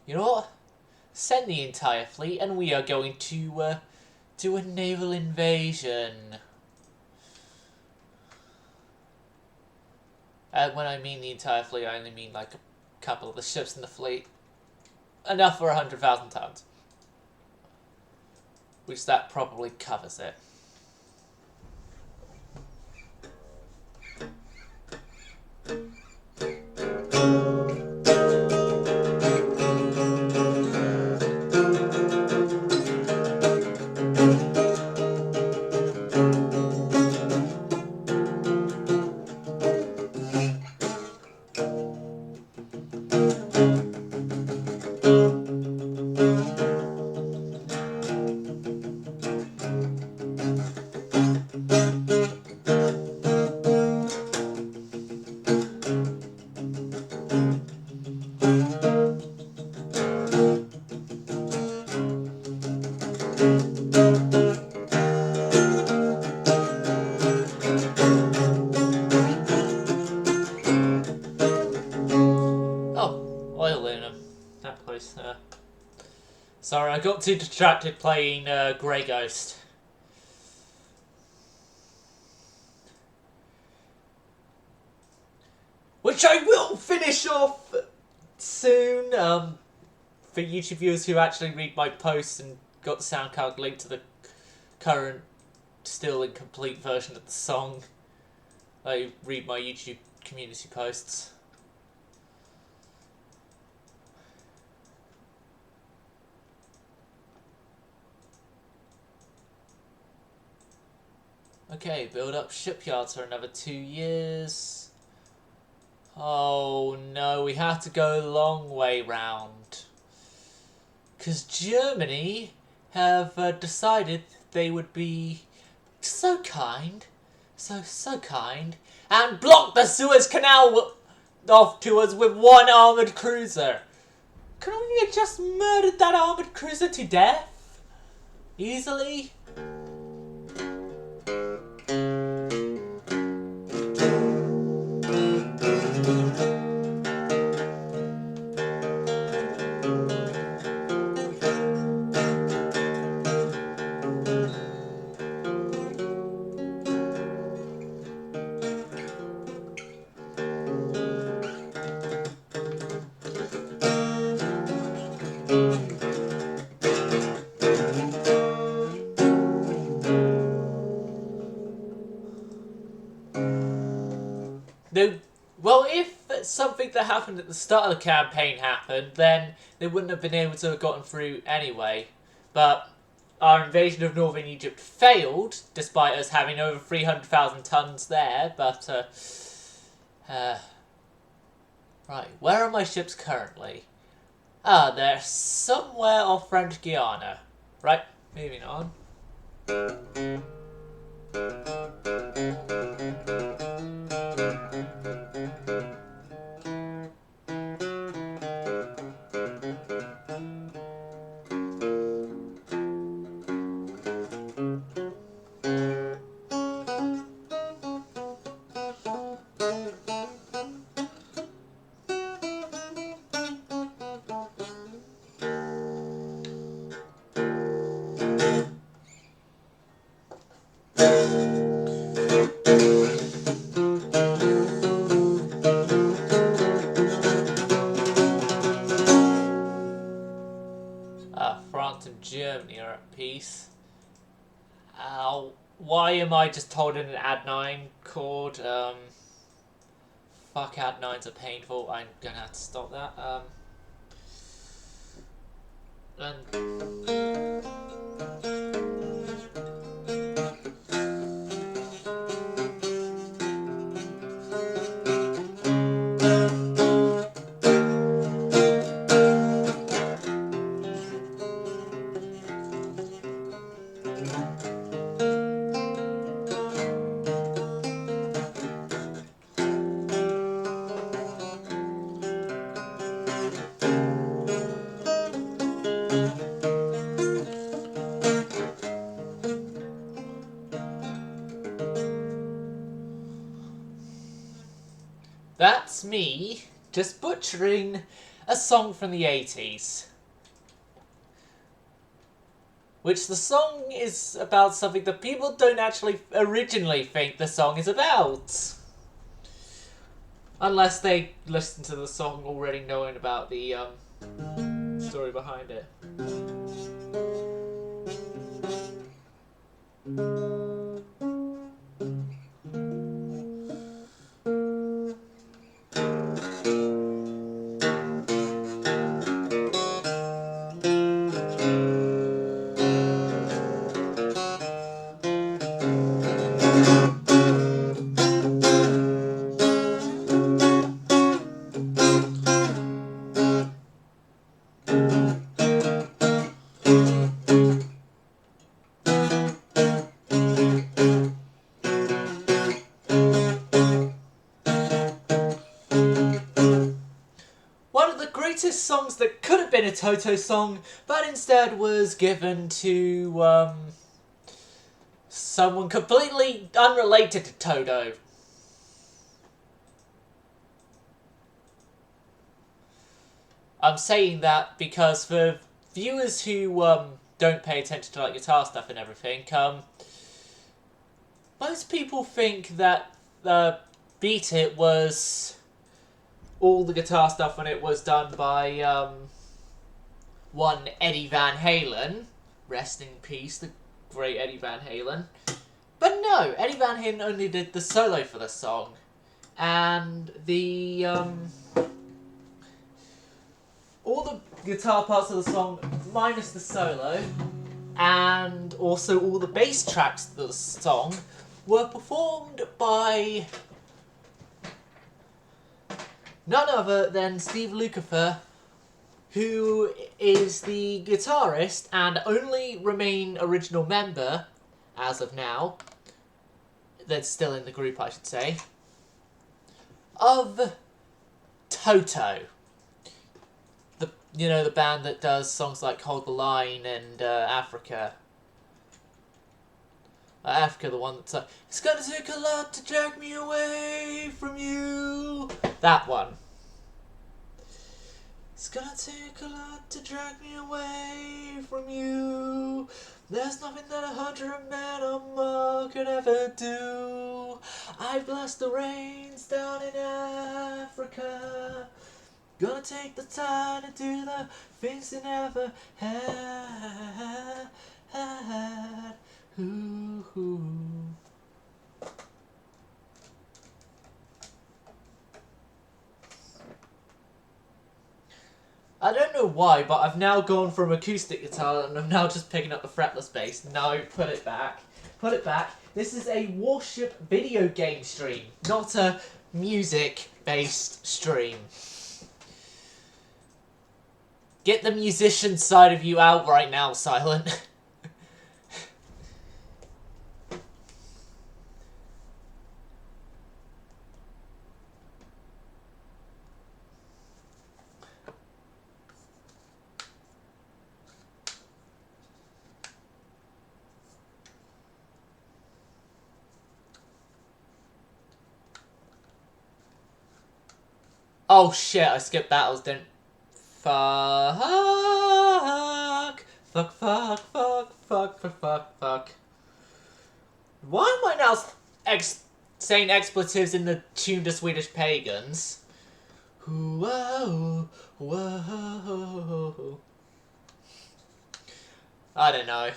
You know what? Send the entire fleet, and we are going to do a naval invasion. When I mean the entire fleet, I only mean like a couple of the ships in the fleet. Enough for 100,000 tons. Which that probably covers it. Oh, oil in them. That place. Sorry, I got too distracted playing Grey Ghost. Which I will finish off soon. For YouTube viewers who actually read my posts and got the sound card linked to the current, still incomplete version of the song. I read my YouTube community posts. Okay, build up shipyards for another 2 years. Oh no, we have to go a long way round. Because Germany have decided they would be so kind, so kind, and block the Suez Canal off to us with one armoured cruiser. Couldn't we have just murdered that armoured cruiser to death? Easily? Well, if something that happened at the start of the campaign happened, then they wouldn't have been able to have gotten through anyway. But our invasion of northern Egypt failed, despite us having over 300,000 tons there, but, right, where are my ships currently? Ah, they're somewhere off French Guiana. Right, moving on. France and Germany are at peace. Why am I just holding an Ad9 cord? Fuck, Ad9s are painful. I'm gonna have to stop that. That's me just butchering a song from the 80s. Which the song is about something that people don't actually originally think the song is about. Unless they listen to the song already knowing about the story behind it. been a Toto song, but instead was given to someone completely unrelated to Toto. I'm saying that because for viewers who don't pay attention to like guitar stuff and everything, most people think that Beat It was all the guitar stuff when it was done by one Eddie Van Halen. Rest in peace, the great Eddie Van Halen. But no, Eddie Van Halen only did the solo for the song. And the all the guitar parts of the song, minus the solo, and also all the bass tracks of the song, were performed by none other than Steve Lukather, who is the guitarist and only remain original member, as of now, that's still in the group I should say, of Toto. The band that does songs like Hold the Line and Africa. Africa, the one that's like, it's gonna take a lot to drag me away from you. That one. It's gonna take a lot to drag me away from you. There's nothing that 100 men or more could ever do. I've blessed the rains down in Africa. Gonna take the time to do the things they never had. Ooh, ooh. I don't know why, but I've now gone from acoustic guitar and I'm now just picking up the fretless bass. No, put it back. Put it back. This is a Warship video game stream, not a music-based stream. Get the musician side of you out right now, Silent. Oh shit, I skipped battles, didn't... Fuck. Fuck, fuck, fuck, fuck, fuck, fuck, fuck. Why am I now saying expletives in the tune to Swedish Pagans? Whoa, whoa. I don't know.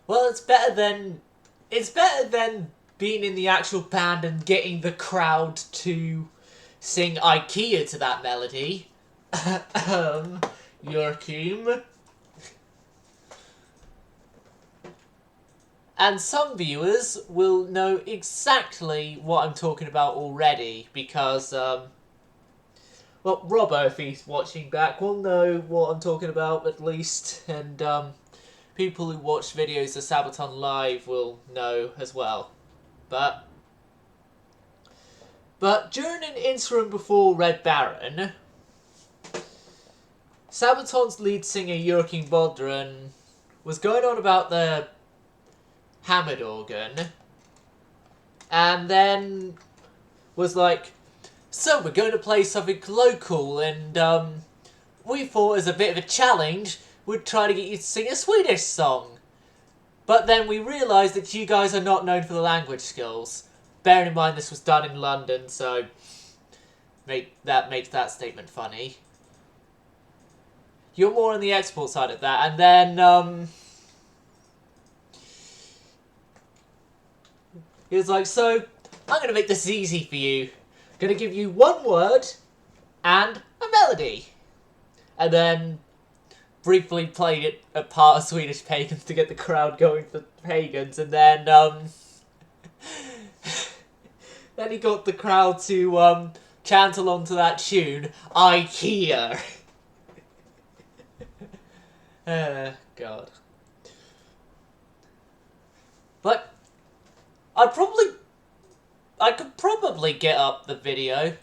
Well, it's better than being in the actual band and getting the crowd to sing IKEA to that melody. Joachim. And some viewers will know exactly what I'm talking about already, because, well, Robbo, if he's watching back, will know what I'm talking about, at least, and, people who watch videos of Sabaton Live will know as well. But during an interim before Red Baron, Sabaton's lead singer Joachim Bodren was going on about the hammered organ, and then was like, so we're going to play something local, and we thought as a bit of a challenge we'd try to get you to sing a Swedish song. But then we realised that you guys are not known for the language skills. Bearing in mind this was done in London, so that makes that statement funny. You're more on the export side of that, and then he was like, so I'm going to make this easy for you. I'm going to give you one word and a melody. And then briefly played it a part of Swedish Pagans to get the crowd going for Pagans, and then then he got the crowd to chant along to that tune, IKEA. God. But I'd probably I could probably get up the video.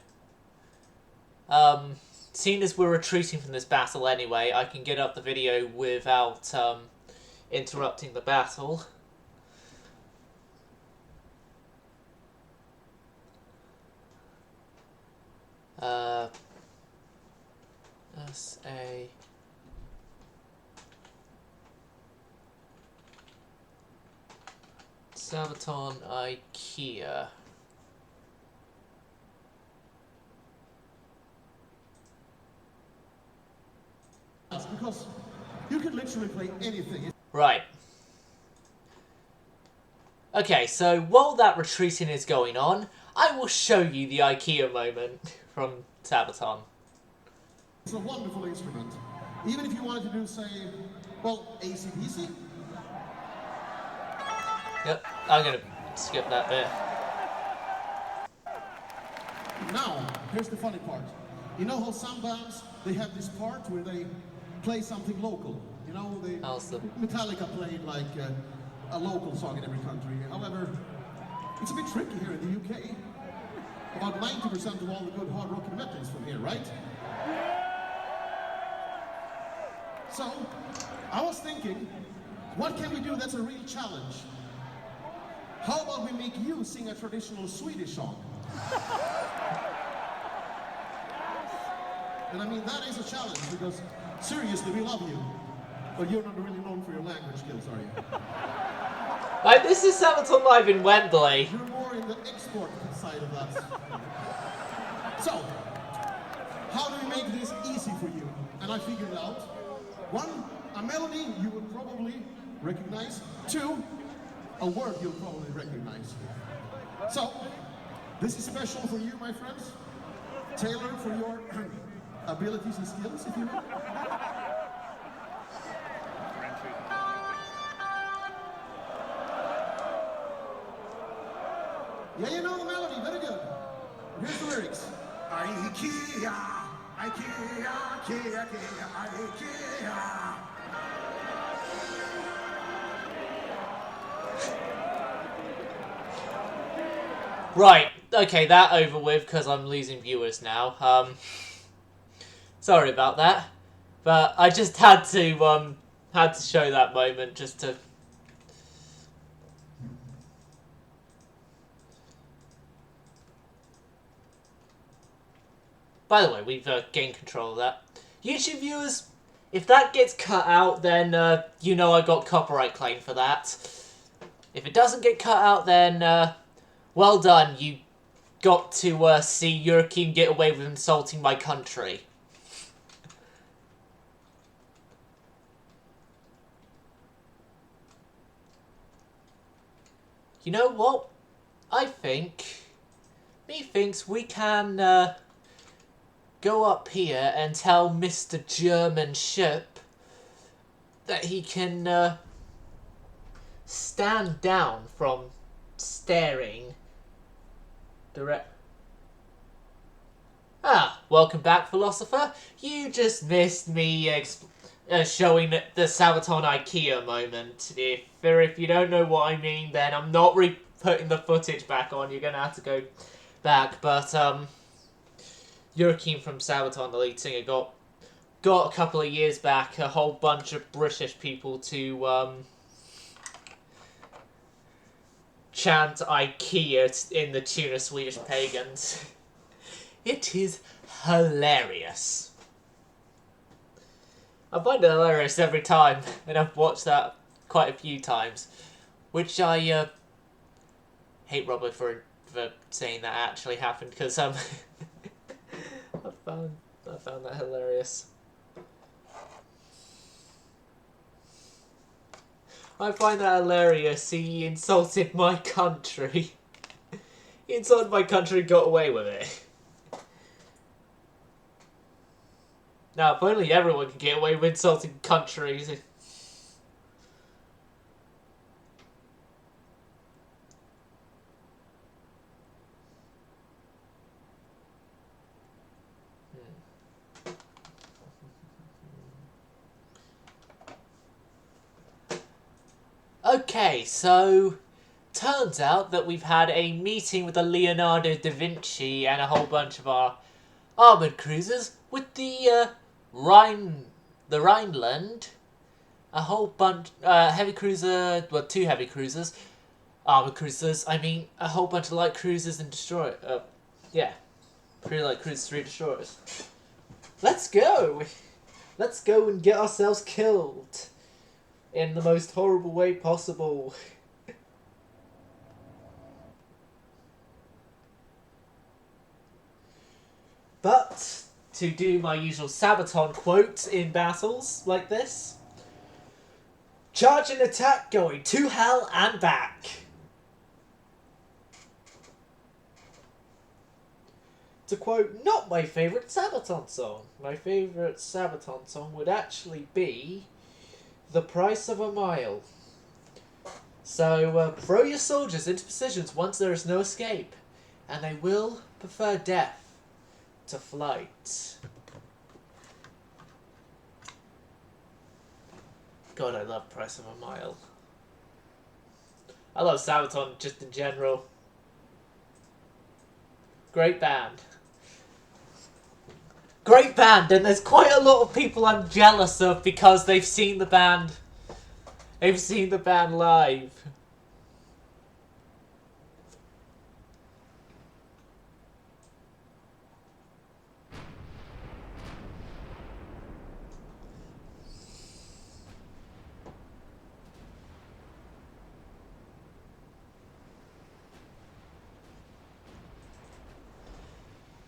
Seeing as we're retreating from this battle anyway, I can get up the video without interrupting the battle. S.A. Sabaton IKEA. Because you can literally play anything. Right. Okay, so while that retreating is going on, I will show you the IKEA moment from Sabaton. It's a wonderful instrument. Even if you wanted to do, say, well, AC/DC. Yep, I'm gonna skip that bit. Now, here's the funny part. You know how some bands, they have this part where they play something local. You know, Metallica played like a local song in every country. However, it's a bit tricky here in the UK. About 90% of all the good hard rock and metal is from here, right? So, I was thinking, what can we do that's a real challenge? How about we make you sing a traditional Swedish song? And I mean, that is a challenge, because seriously, we love you. But you're not really known for your language skills, are you? Like, this is Sabaton Live in Wembley. You're more in the export side of that. So, how do we make this easy for you? And I figured it out. One, a melody you would probably recognize. Two, a word you'll probably recognize. So, this is special for you, my friends. Tailored for your abilities and skills, if you will. Yeah, you know the melody, very good. Here's the lyrics. IKEA, IKEA, IKEA, IKEA. Right, okay, that over with, because I'm losing viewers now. Sorry about that. But I just had to show that moment, just to... By the way, we've gained control of that. YouTube viewers, if that gets cut out, then you know I got copyright claim for that. If it doesn't get cut out, then well done. You got to see Yurkin get away with insulting my country. You know what? Methinks we can go up here and tell Mr. German Ship that he can stand down from staring direct. Ah, welcome back, philosopher. You just missed me showing the Sabaton IKEA moment. If you don't know what I mean, then I'm not putting the footage back on. You're gonna have to go back. But Yurkin from Sabaton, the lead singer, got a couple of years back a whole bunch of British people to chant IKEA in the tune of Swedish Pagans. It is hilarious. I find it hilarious every time, and I've watched that quite a few times. Which I hate Robert for saying that actually happened, because I found that hilarious. I find that hilarious. He insulted my country. He insulted my country and got away with it. Now, if only everyone could get away with insulting countries. Okay, so turns out that we've had a meeting with the Leonardo da Vinci and a whole bunch of our armoured cruisers with the Rhineland. A whole bunch, heavy cruiser, well, 2 heavy cruisers, armoured cruisers, I mean, a whole bunch of light cruisers and yeah, 3 light cruisers, 3 destroyers. Let's go! Let's go and get ourselves killed in the most horrible way possible. But, to do my usual Sabaton quote in battles like this, charge and attack going to hell and back. To quote not my favourite Sabaton song. My favourite Sabaton song would actually be The Price of a Mile. So throw your soldiers into positions once there is no escape, and they will prefer death to flight. God, I love Price of a Mile. I love Sabaton just in general. Great band. Great band, and there's quite a lot of people I'm jealous of because they've seen the band. They've seen the band live.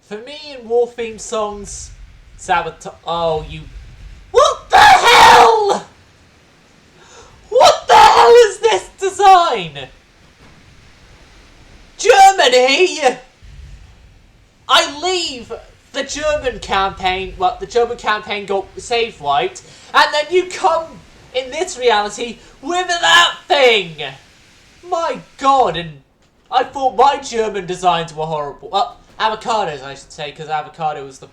For me, in war theme songs, Sabaton. Oh, you. What the hell? What the hell is this design? Germany! I leave the German campaign. Well, the German campaign got save white, and then you come in this reality with that thing! My god, and I thought my German designs were horrible. Well, Avocados, I should say, because Avocado was the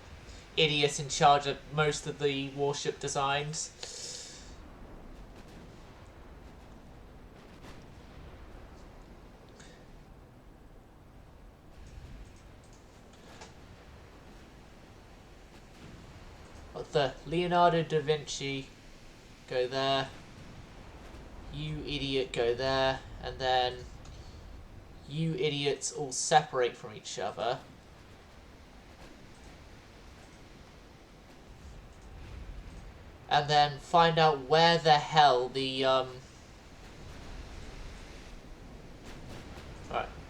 idiot in charge of most of the warship designs. What the? Leonardo da Vinci, go there. You idiot, go there. And then you idiots all separate from each other. And then find out where the hell the, Alright,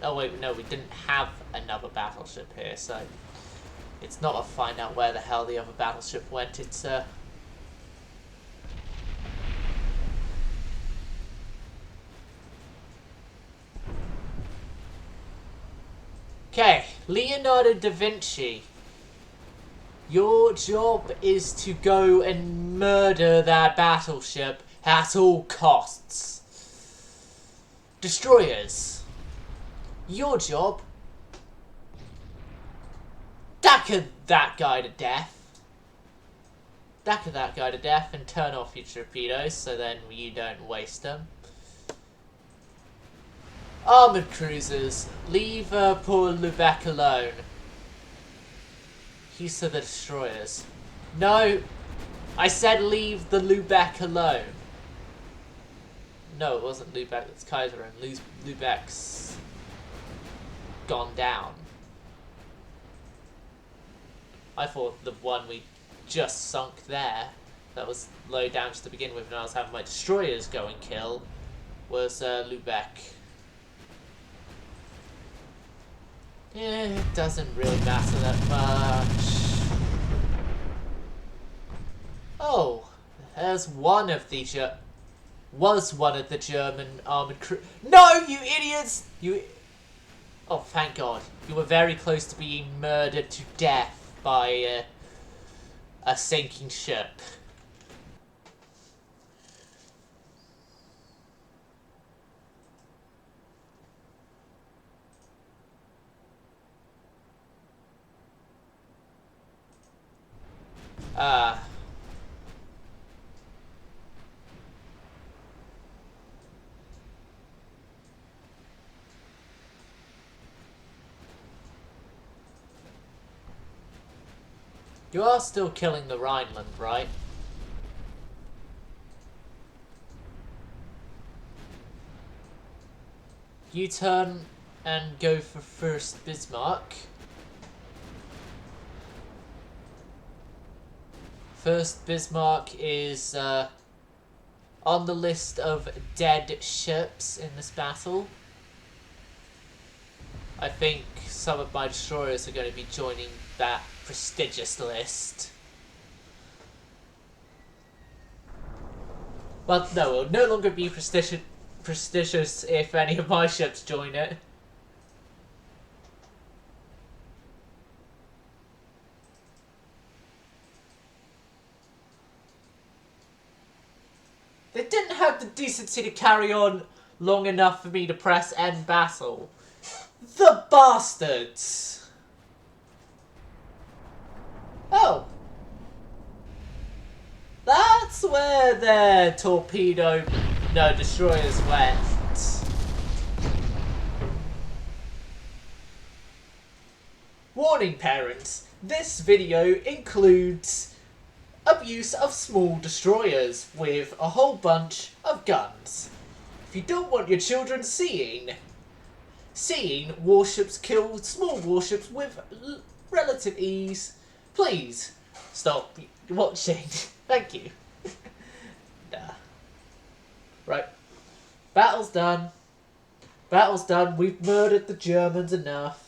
oh wait, no, we didn't have another battleship here, so it's not a find out where the hell the other battleship went, it's, Okay, Leonardo da Vinci. Your job is to go and murder that battleship at all costs. Destroyers. Your job. Dagger that guy to death. Dagger that guy to death and turn off your torpedoes so then you don't waste them. Armoured cruisers. Leave poor Lubeck alone. He's to the destroyers. No! I said leave the Lubeck alone. No, it wasn't Lubeck, it's Kaiser, and Lubeck's gone down. I thought the one we just sunk there, that was low damage to begin with, and I was having my destroyers go and kill, was Lubeck. It doesn't really matter that much. Oh, there's one of the was one of the German armored crew. No, you idiots! Oh, thank God. You were very close to being murdered to death by a sinking ship. You are still killing the Rhineland, right? You turn and go for first Bismarck. First Bismarck is on the list of dead ships in this battle. I think some of my destroyers are going to be joining that prestigious list. Well, no, it will no longer be prestigious if any of my ships join it. They didn't have the decency to carry on long enough for me to press end battle. The bastards! Oh. That's where their destroyers went. Warning parents, this video includes abuse of small destroyers with a whole bunch of guns. If you don't want your children seeing warships kill small warships with relative ease, please stop watching. Thank you. Nah. Right. Battle's done. Battle's done. We've murdered the Germans enough.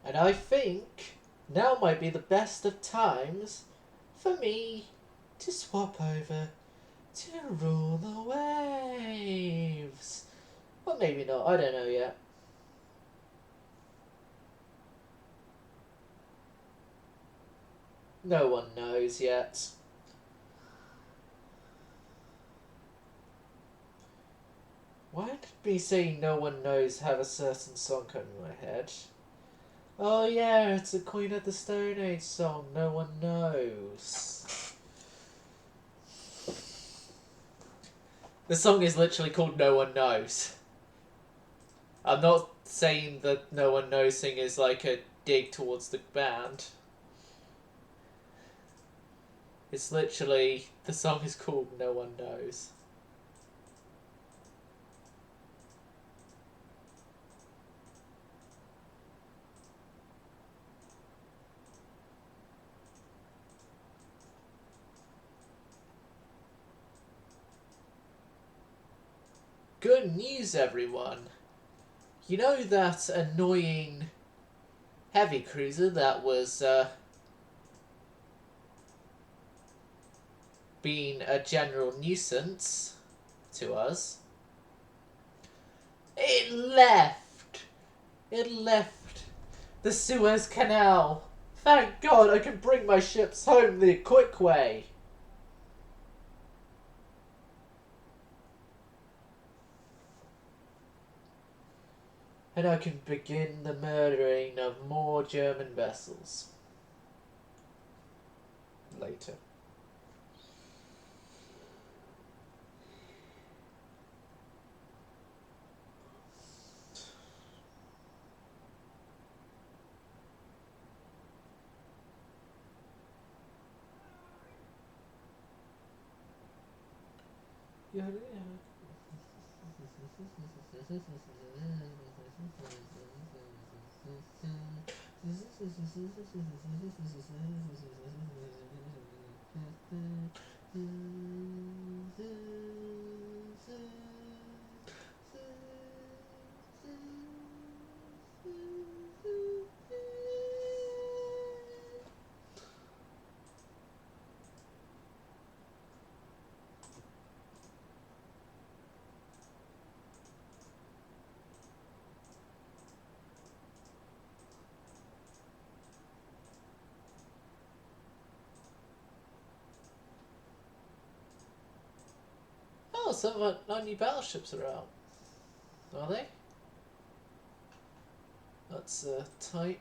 And I think now might be the best of times for me to swap over to rule the waves. Or maybe not, I don't know yet. No one knows yet. Why did me saying no one knows have a certain song come in my head? Oh yeah, it's a Queen of the Stone Age song, no one knows. The song is literally called No One Knows. I'm not saying that No One Knows thing is like a dig towards the band. It's literally, the song is called No One Knows. Good news, everyone. You know that annoying heavy cruiser that was being a general nuisance to us? It left! It left the Suez Canal. Thank God I can bring my ships home the quick way. And I can begin the murdering of more German vessels. Later. Yeah. Oh, some of our new battleships are out. Are they? Let's type.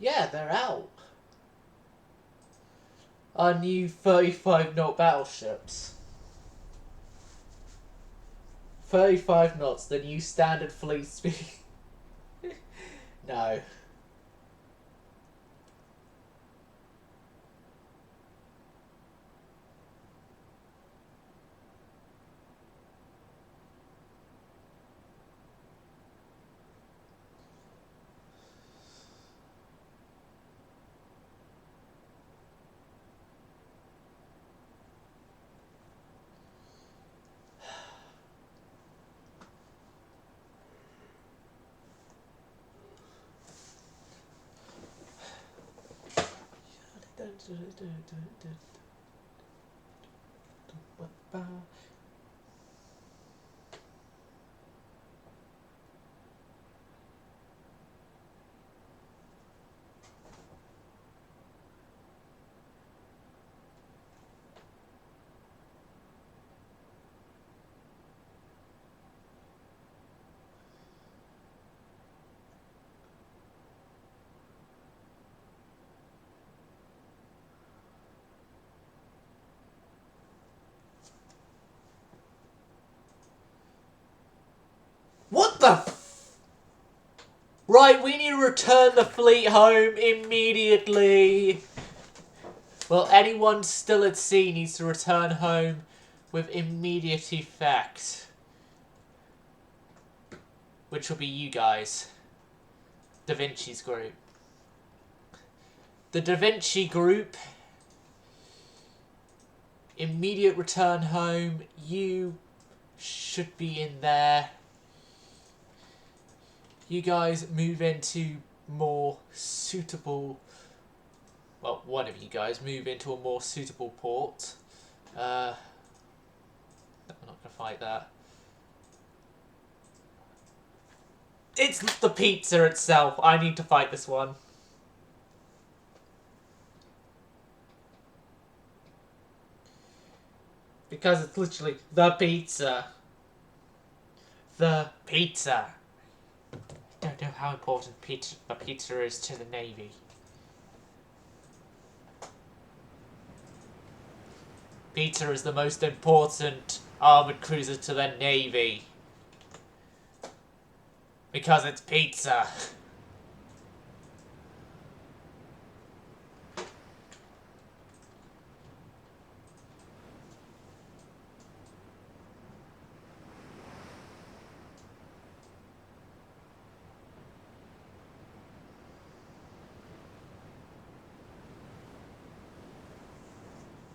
Yeah, they're out. Our new 35-knot battleships. 35 knots, the new standard fleet speed. No. What the f- Right, we need to return the fleet home immediately. Well, anyone still at sea needs to return home with immediate effect. Which will be you guys. Da Vinci's group. The Da Vinci group. Immediate return home. You should be in there. You guys move into more suitable... Well, one of you guys move into a more suitable port. I'm not going to fight that. It's the pizza itself. I need to fight this one. Because it's literally the pizza. The pizza. I don't know how important the pizza is to the Navy. Pizza is the most important armoured cruiser to the Navy. Because it's pizza.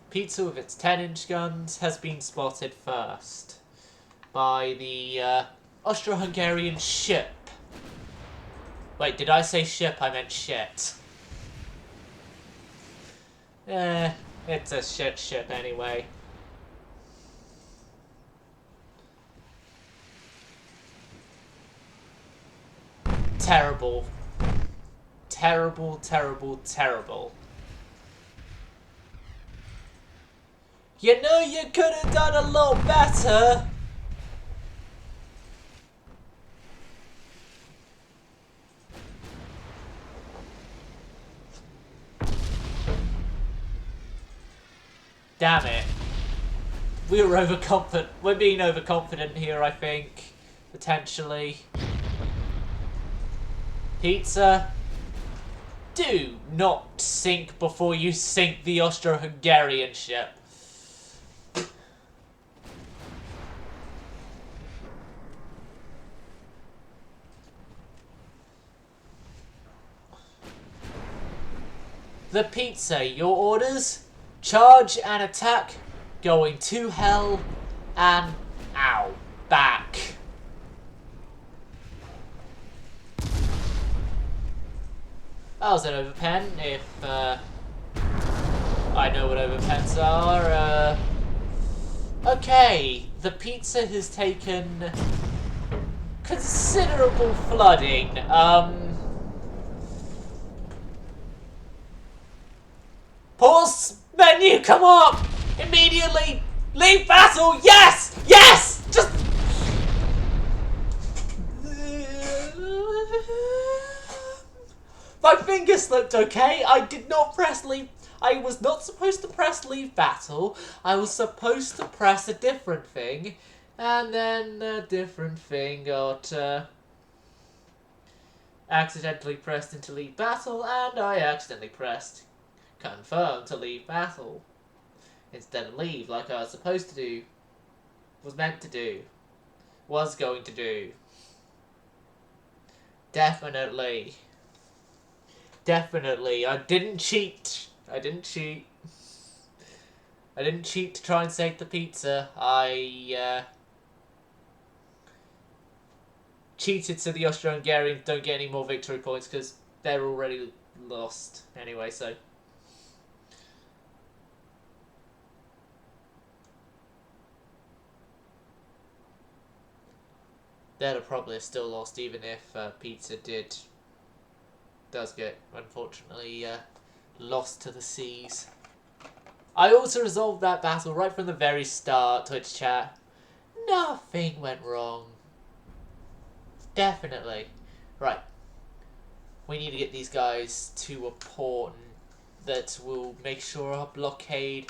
Pizza with its 10-inch guns has been spotted first by the Austro-Hungarian ship. Wait, did I say ship? I meant shit. It's a shit ship anyway. Terrible. Terrible, terrible, terrible. You know you could have done a lot better. Damn it. We're being overconfident here, I think. Potentially. Pizza. Do not sink before you sink the Austro-Hungarian ship. The pizza, your orders? Charge and attack, going to hell and ow, back. That was an overpen, if I know what overpens are. Okay, the pizza has taken considerable flooding. Pause menu, come up! Immediately leave battle! Yes! Yes! Just... My finger slipped, okay? I did not press leave. I was not supposed to press leave battle. I was supposed to press a different thing. And then a different thing got accidentally pressed into leave battle, and I accidentally pressed confirm to leave battle instead of leave, like I was supposed to do, was meant to do, was going to do. Definitely. Definitely. I didn't cheat. I didn't cheat. I didn't cheat to try and save the pizza. I cheated so the Austro-Hungarians don't get any more victory points because they're already lost anyway, so... They're probably still lost, even if pizza does get, unfortunately, lost to the seas. I also resolved that battle right from the very start, Twitch chat. Nothing went wrong. Definitely. Right. We need to get these guys to a port that will make sure our blockade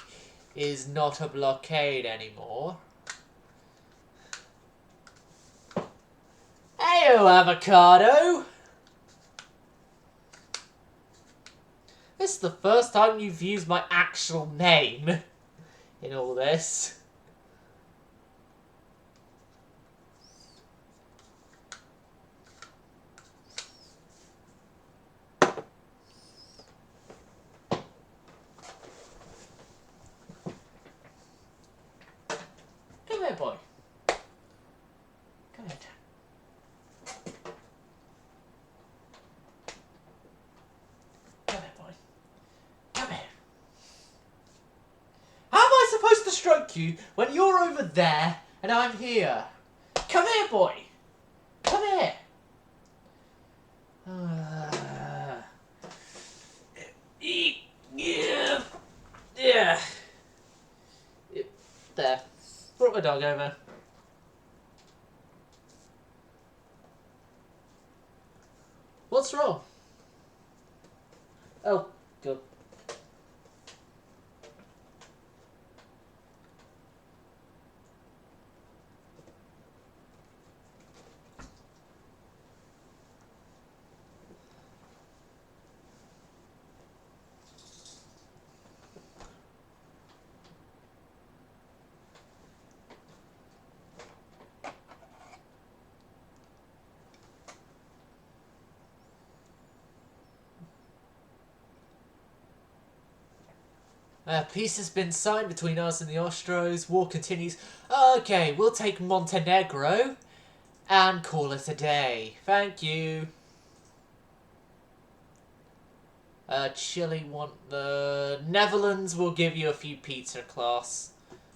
is not a blockade anymore. Heyo, avocado! This is the first time you've used my actual name in all this. Come here, boy. Come here. Come here, boy. Come here. How am I supposed to stroke you when you're over there and I'm here? Come here, boy. Come here. Yeah. Yeah. There. Brought my dog over. What's wrong? Oh, good. Peace has been signed between us and the Austros. War continues. Okay, we'll take Montenegro and call it a day. Thank you. Chile want the Netherlands will give you a few pizza class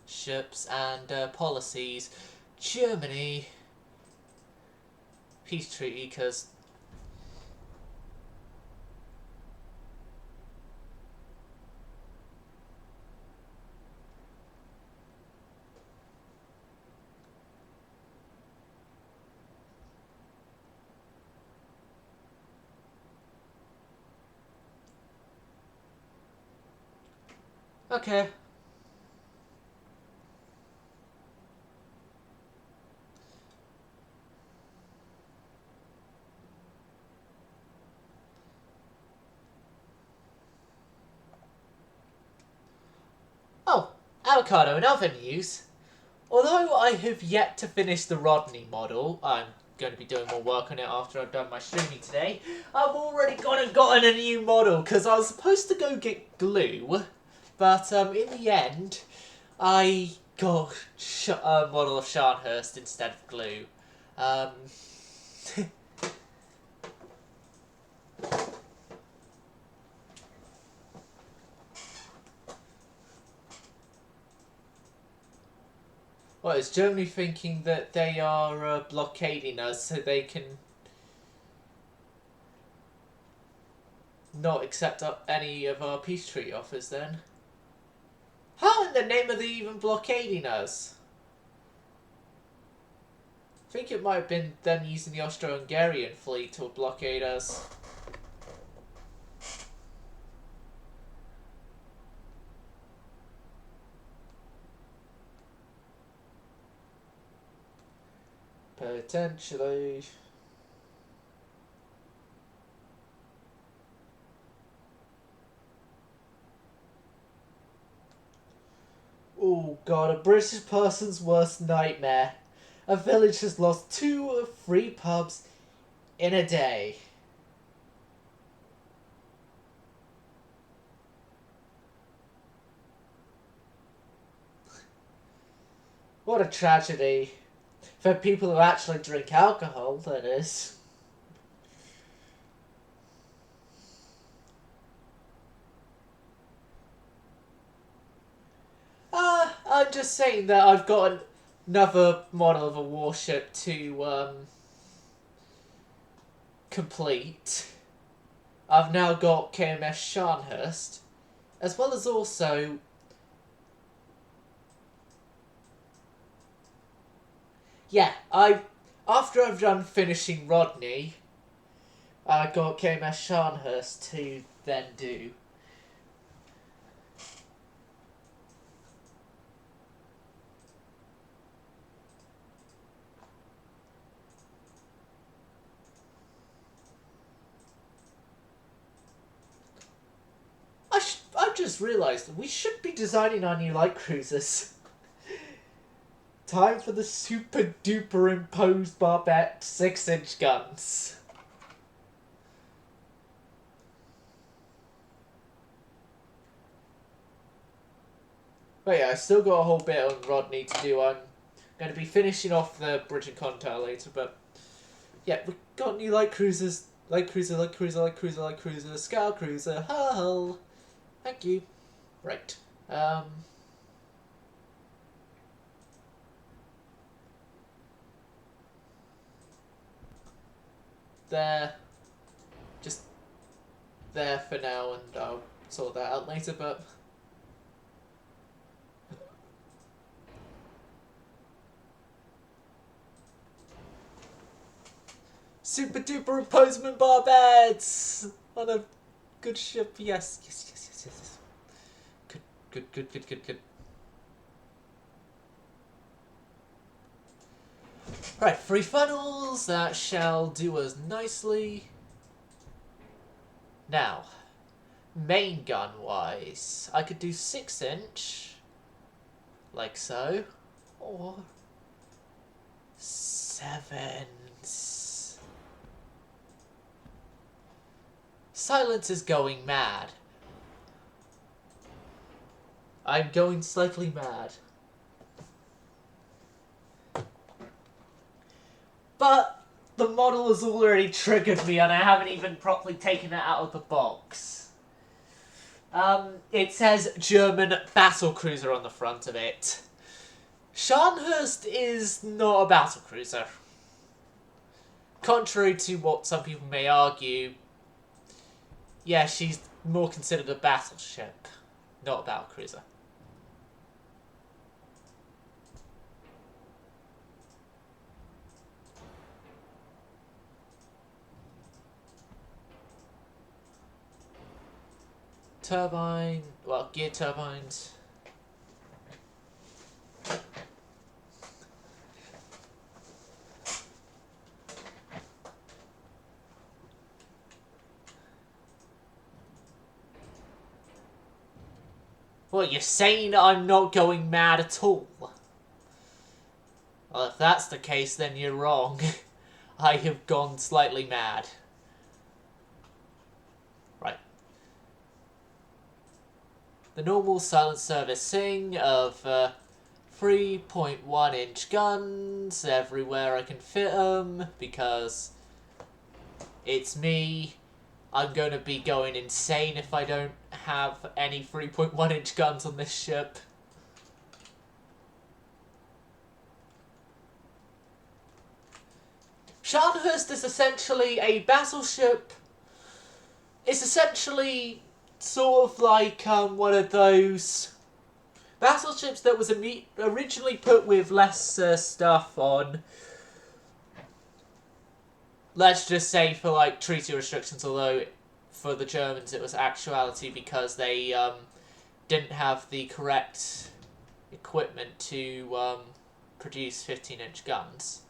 ships and policies. Germany peace treaty because. Okay. Oh, avocado, in other news. Although I have yet to finish the Rodney model, I'm going to be doing more work on it after I've done my streaming today. I've already gone and gotten a new model because I was supposed to go get glue, but in the end, I got a model of Scharnhorst instead of glue. What, is Germany thinking that they are blockading us so they can... not accept any of our peace treaty offers then? How in the name are they even blockading us? I think it might have been them using the Austro-Hungarian fleet to blockade us. Potentially. Oh god, a British person's worst nightmare. A village has lost 2 of 3 pubs in a day. What a tragedy. For people who actually drink alcohol, that is. I'm just saying that I've got another model of a warship to complete. I've now got KMS Scharnhorst, as well as also... Yeah, after I've done finishing Rodney, I got KMS Scharnhorst to then do. I've just realised we should be designing our new light cruisers. Time for the super duper imposed Barbette 6-inch guns. But yeah, I still got a whole bit on Rodney to do. I'm going to be finishing off the Bridge and Contour later, but yeah, we got new light cruisers. Light cruiser, light cruiser, light cruiser, light cruiser, scout cruiser, hull. Thank you. Right. There. Just there for now, and I'll sort that out later, but... Super duper imposement barbettes on a good ship. Yes, yes, yes, yes, yes. Good, good, good, good, good, good. Right, 3 funnels. That shall do us nicely. Now, main gun wise, I could do 6-inch, like so, or 7s. Silence is going mad. I'm going slightly mad. But the model has already triggered me and I haven't even properly taken it out of the box. It says German battlecruiser on the front of it. Scharnhorst is not a battlecruiser. Contrary to what some people may argue, yeah, she's more considered a battleship, not a battlecruiser. Turbine, well, gear turbines. Well, you're saying I'm not going mad at all? Well, if that's the case, then you're wrong. I have gone slightly mad. Right. The normal silent servicing of 3.1-inch guns everywhere I can fit them, because it's me. I'm going to be going insane if I don't have any 3.1-inch guns on this ship. Scharnhorst is essentially a battleship It's essentially sort of like one of those battleships that was originally put with less stuff on. Let's just say for like treaty restrictions, although for the Germans it was actuality because they didn't have the correct equipment to produce 15-inch guns.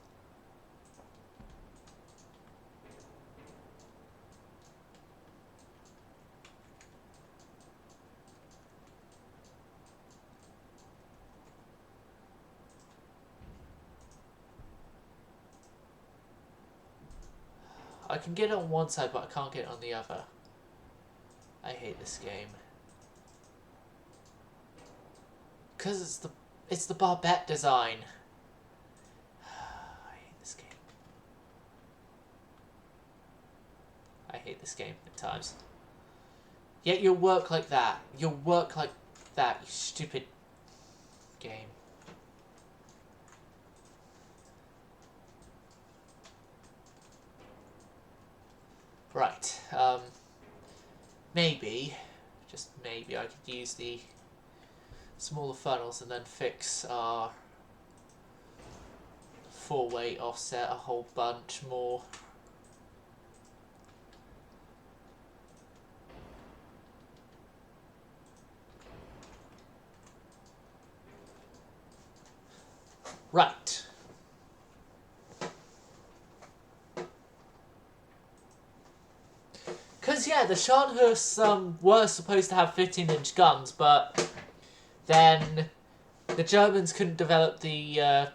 I can get it on one side, but I can't get it on the other. I hate this game. Because it's the barbette design. I hate this game. I hate this game at times. Yet you'll work like that. You'll work like that, you stupid game. Right, maybe, just maybe, I could use the smaller funnels and then fix our four-way offset a whole bunch more. Right. Because, yeah, the Scharnhorsts were supposed to have 15-inch guns, but then the Germans couldn't develop the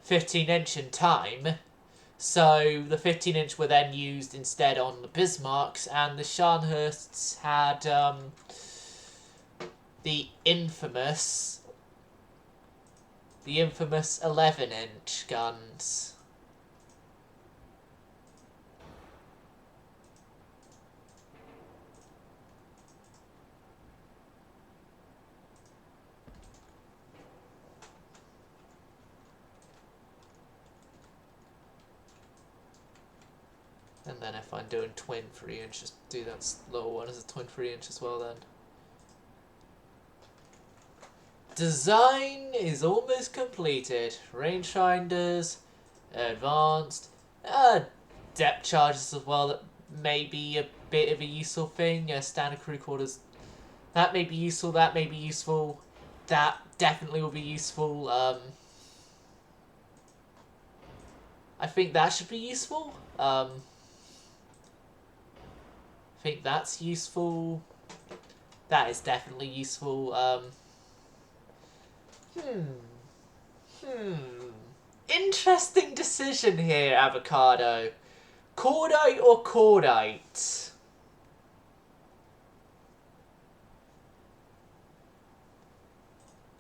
15-inch in time, so the 15-inch were then used instead on the Bismarcks, and the Scharnhorsts had the infamous 11-inch guns. And then if I'm doing twin 3-inch, just do that little one as a twin 3-inch as well then. Design is almost completed. Rangefinders, advanced, depth charges as well, that may be a bit of a useful thing. Standard crew quarters, that may be useful, that may be useful, that definitely will be useful. I think that should be useful. I think that's useful. That is definitely useful. Interesting decision here, Avocado. Cordite or cordite?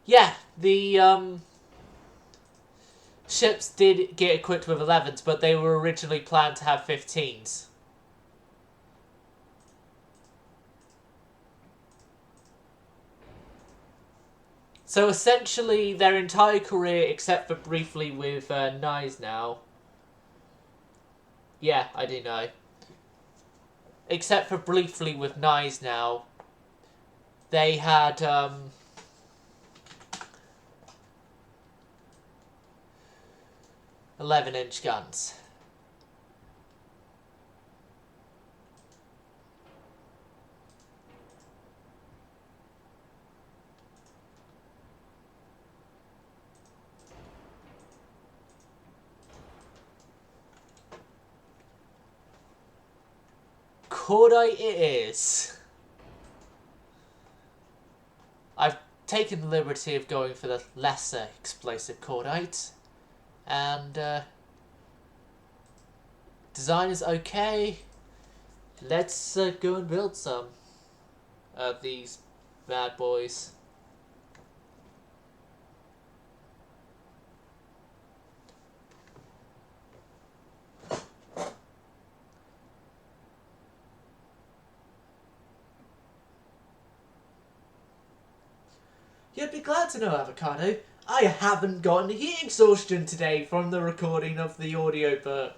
Yeah, the ships did get equipped with 11s, but they were originally planned to have 15s. So essentially, their entire career, except for briefly with Gneisenau. Yeah, I do know. Except for briefly with Gneisenau, they had 11-inch guns. Cordite it is. I've taken the liberty of going for the lesser explosive cordite, and design is okay. Let's go and build some of these bad boys. You'd be glad to know, Avocado, I haven't gotten heat exhaustion today from the recording of the audiobook.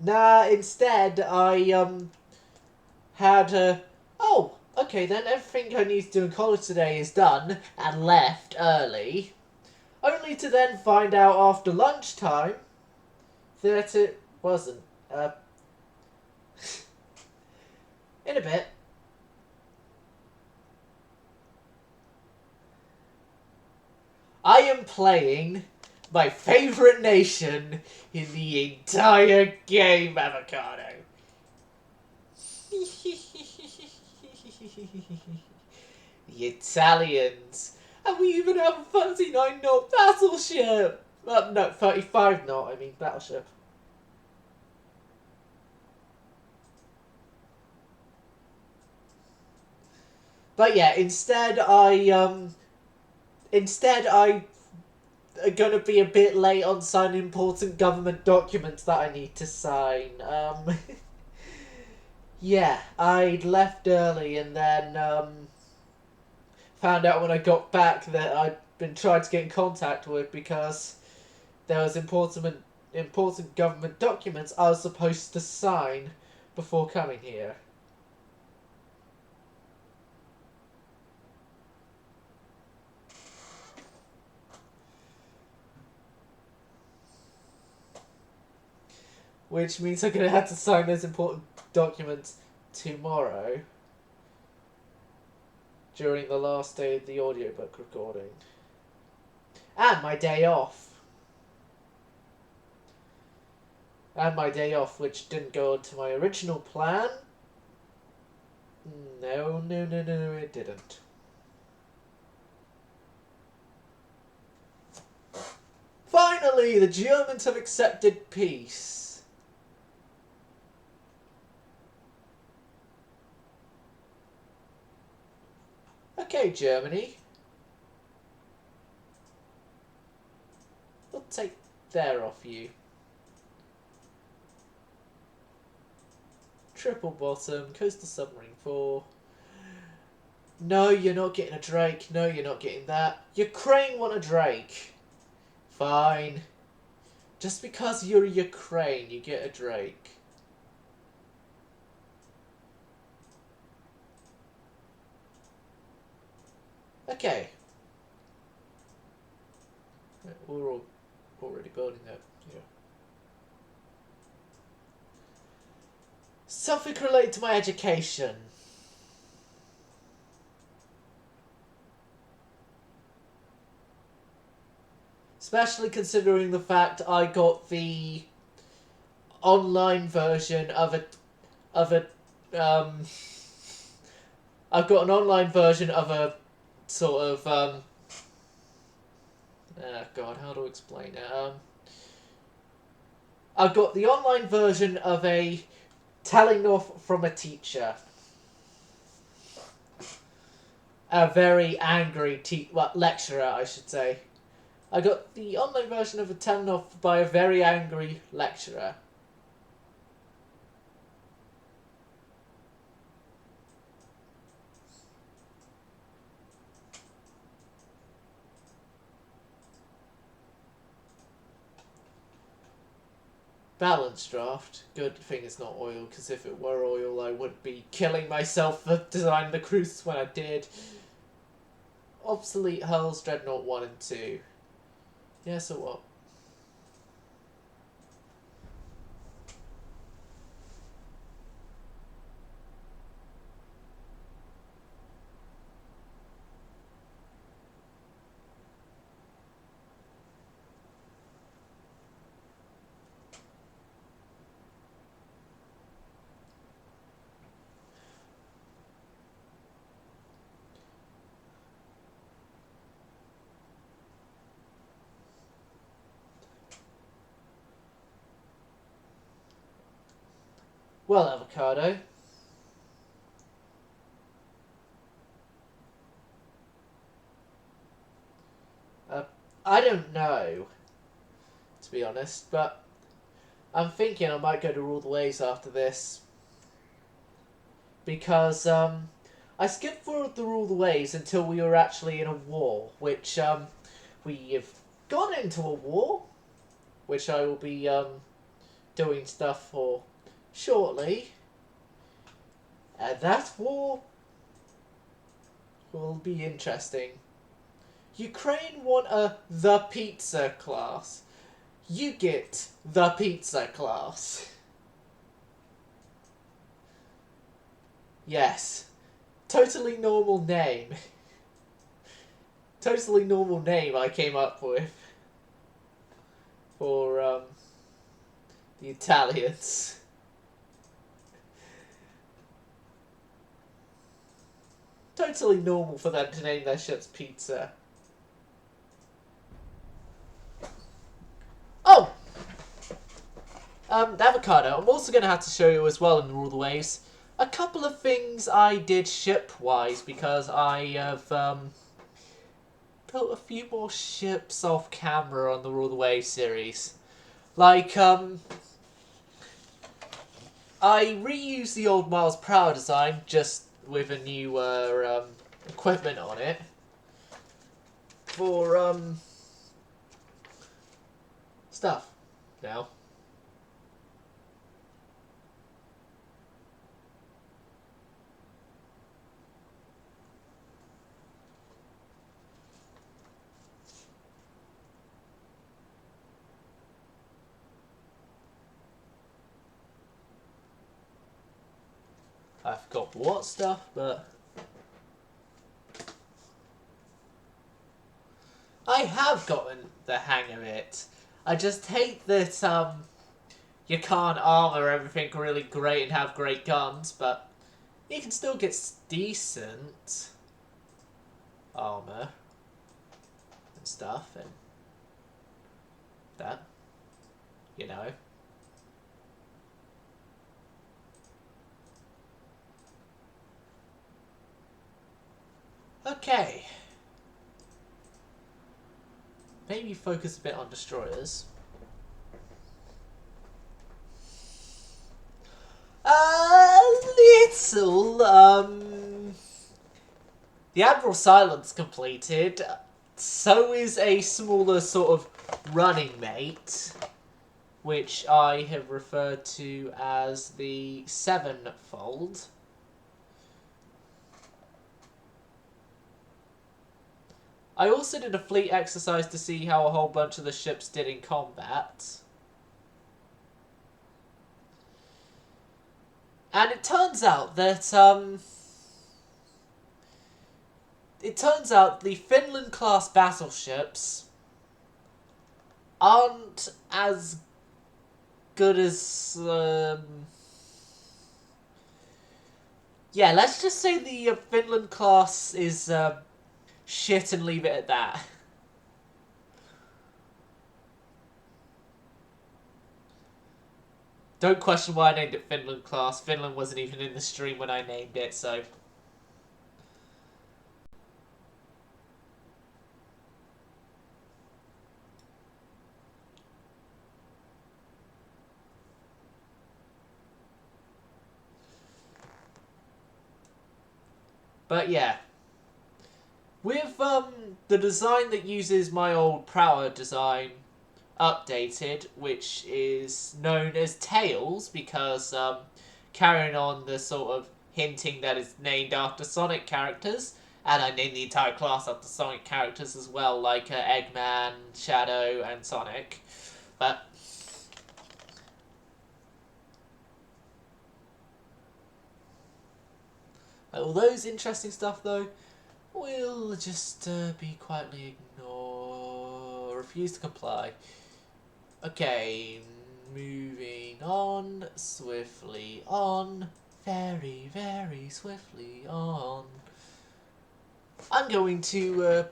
Nah, instead I had oh, okay then, everything I need to do in college today is done, and left early. Only to then find out after lunchtime that it wasn't. In a bit. I am playing my favourite nation in the entire game, Avocado. The Italians. And we even have a 39-knot battleship! No, 35-knot, I mean battleship. But yeah, instead I gonna be a bit late on signing important government documents that I need to sign. Yeah, I'd left early and then found out when I got back that I'd been trying to get in contact with because there was important government documents I was supposed to sign before coming here. Which means I'm going to have to sign those important documents tomorrow during the last day of the audiobook recording. And my day off. Which didn't go into my original plan. No, it didn't. Finally, the Germans have accepted peace. Okay, Germany. We'll take there off you. Triple bottom, coastal submarine 4. No, you're not getting a Drake. No, you're not getting that. Ukraine want a Drake. Fine. Just because you're Ukraine, you get a Drake. Okay. We're all already building that. Yeah. Something related to my education. Especially considering the fact I got the online version of I've got an online version of a sort of God, how to explain it? I've got the online version of a telling off from a teacher. A very angry lecturer, I should say. I got the online version of a telling off by a very angry lecturer. Balanced draft. Good thing it's not oil, because if it were oil, I would be killing myself for designing the cruise when I did. Obsolete hulls, Dreadnought 1 and 2. Yeah, so what? Well, Avocado. I don't know, to be honest, but I'm thinking I might go to Rule the Waves after this. Because, I skipped forward the Rule the Waves until we were actually in a war, which, we have gone into a war, which I will be, doing stuff for shortly. And that war will be interesting. Ukraine won the pizza class. You get the pizza class. Yes. Totally normal name. Totally normal name I came up with. For, the Italians. Totally normal for them to name their ships pizza. Oh! Avocado, I'm also going to have to show you as well in the Rule the Waves a couple of things I did ship-wise, because I have, built a few more ships off camera on the Rule the Waves series. Like, I reused the old Miles per Hour design, just with a newer, equipment on it. For, stuff. Now. I forgot what stuff, but I have gotten the hang of it. I just hate that, you can't armor everything really great and have great guns, but you can still get decent armor and stuff, and that, you know. Okay. Maybe focus a bit on destroyers. A little, the Admiral Silence completed. So is a smaller sort of running mate, which I have referred to as the Sevenfold. I also did a fleet exercise to see how a whole bunch of the ships did in combat. And it turns out that, the Finland-class battleships aren't as good as, yeah, let's just say the Finland-class is, shit and leave it at that. Don't question why I named it Finland class. Finland wasn't even in the stream when I named it, so. But yeah. With the design that uses my old Prower design updated, which is known as Tails, because carrying on the sort of hinting that it's named after Sonic characters, and I named the entire class after Sonic characters as well, like Eggman, Shadow, and Sonic. But all those interesting stuff, though, will just be quietly ignored. Refuse to comply. Okay, moving on, swiftly on, very, very swiftly on. I'm going to,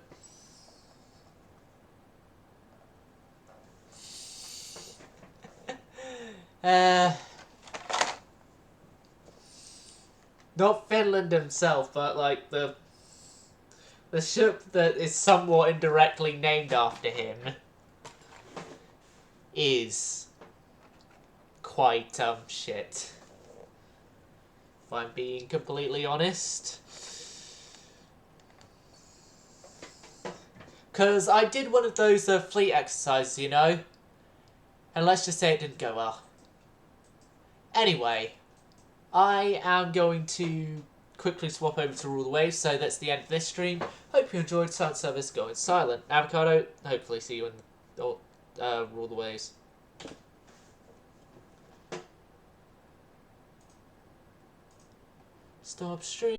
not Finland himself, but like the ship that is somewhat indirectly named after him is quite, shit. If I'm being completely honest. Because I did one of those fleet exercises, you know? And let's just say it didn't go well. Anyway, I am going to quickly swap over to Rule the Waves, so that's the end of this stream. Hope you enjoyed Silent Service Going Silent. Avocado, hopefully see you in Rule the Waves. Stop stream.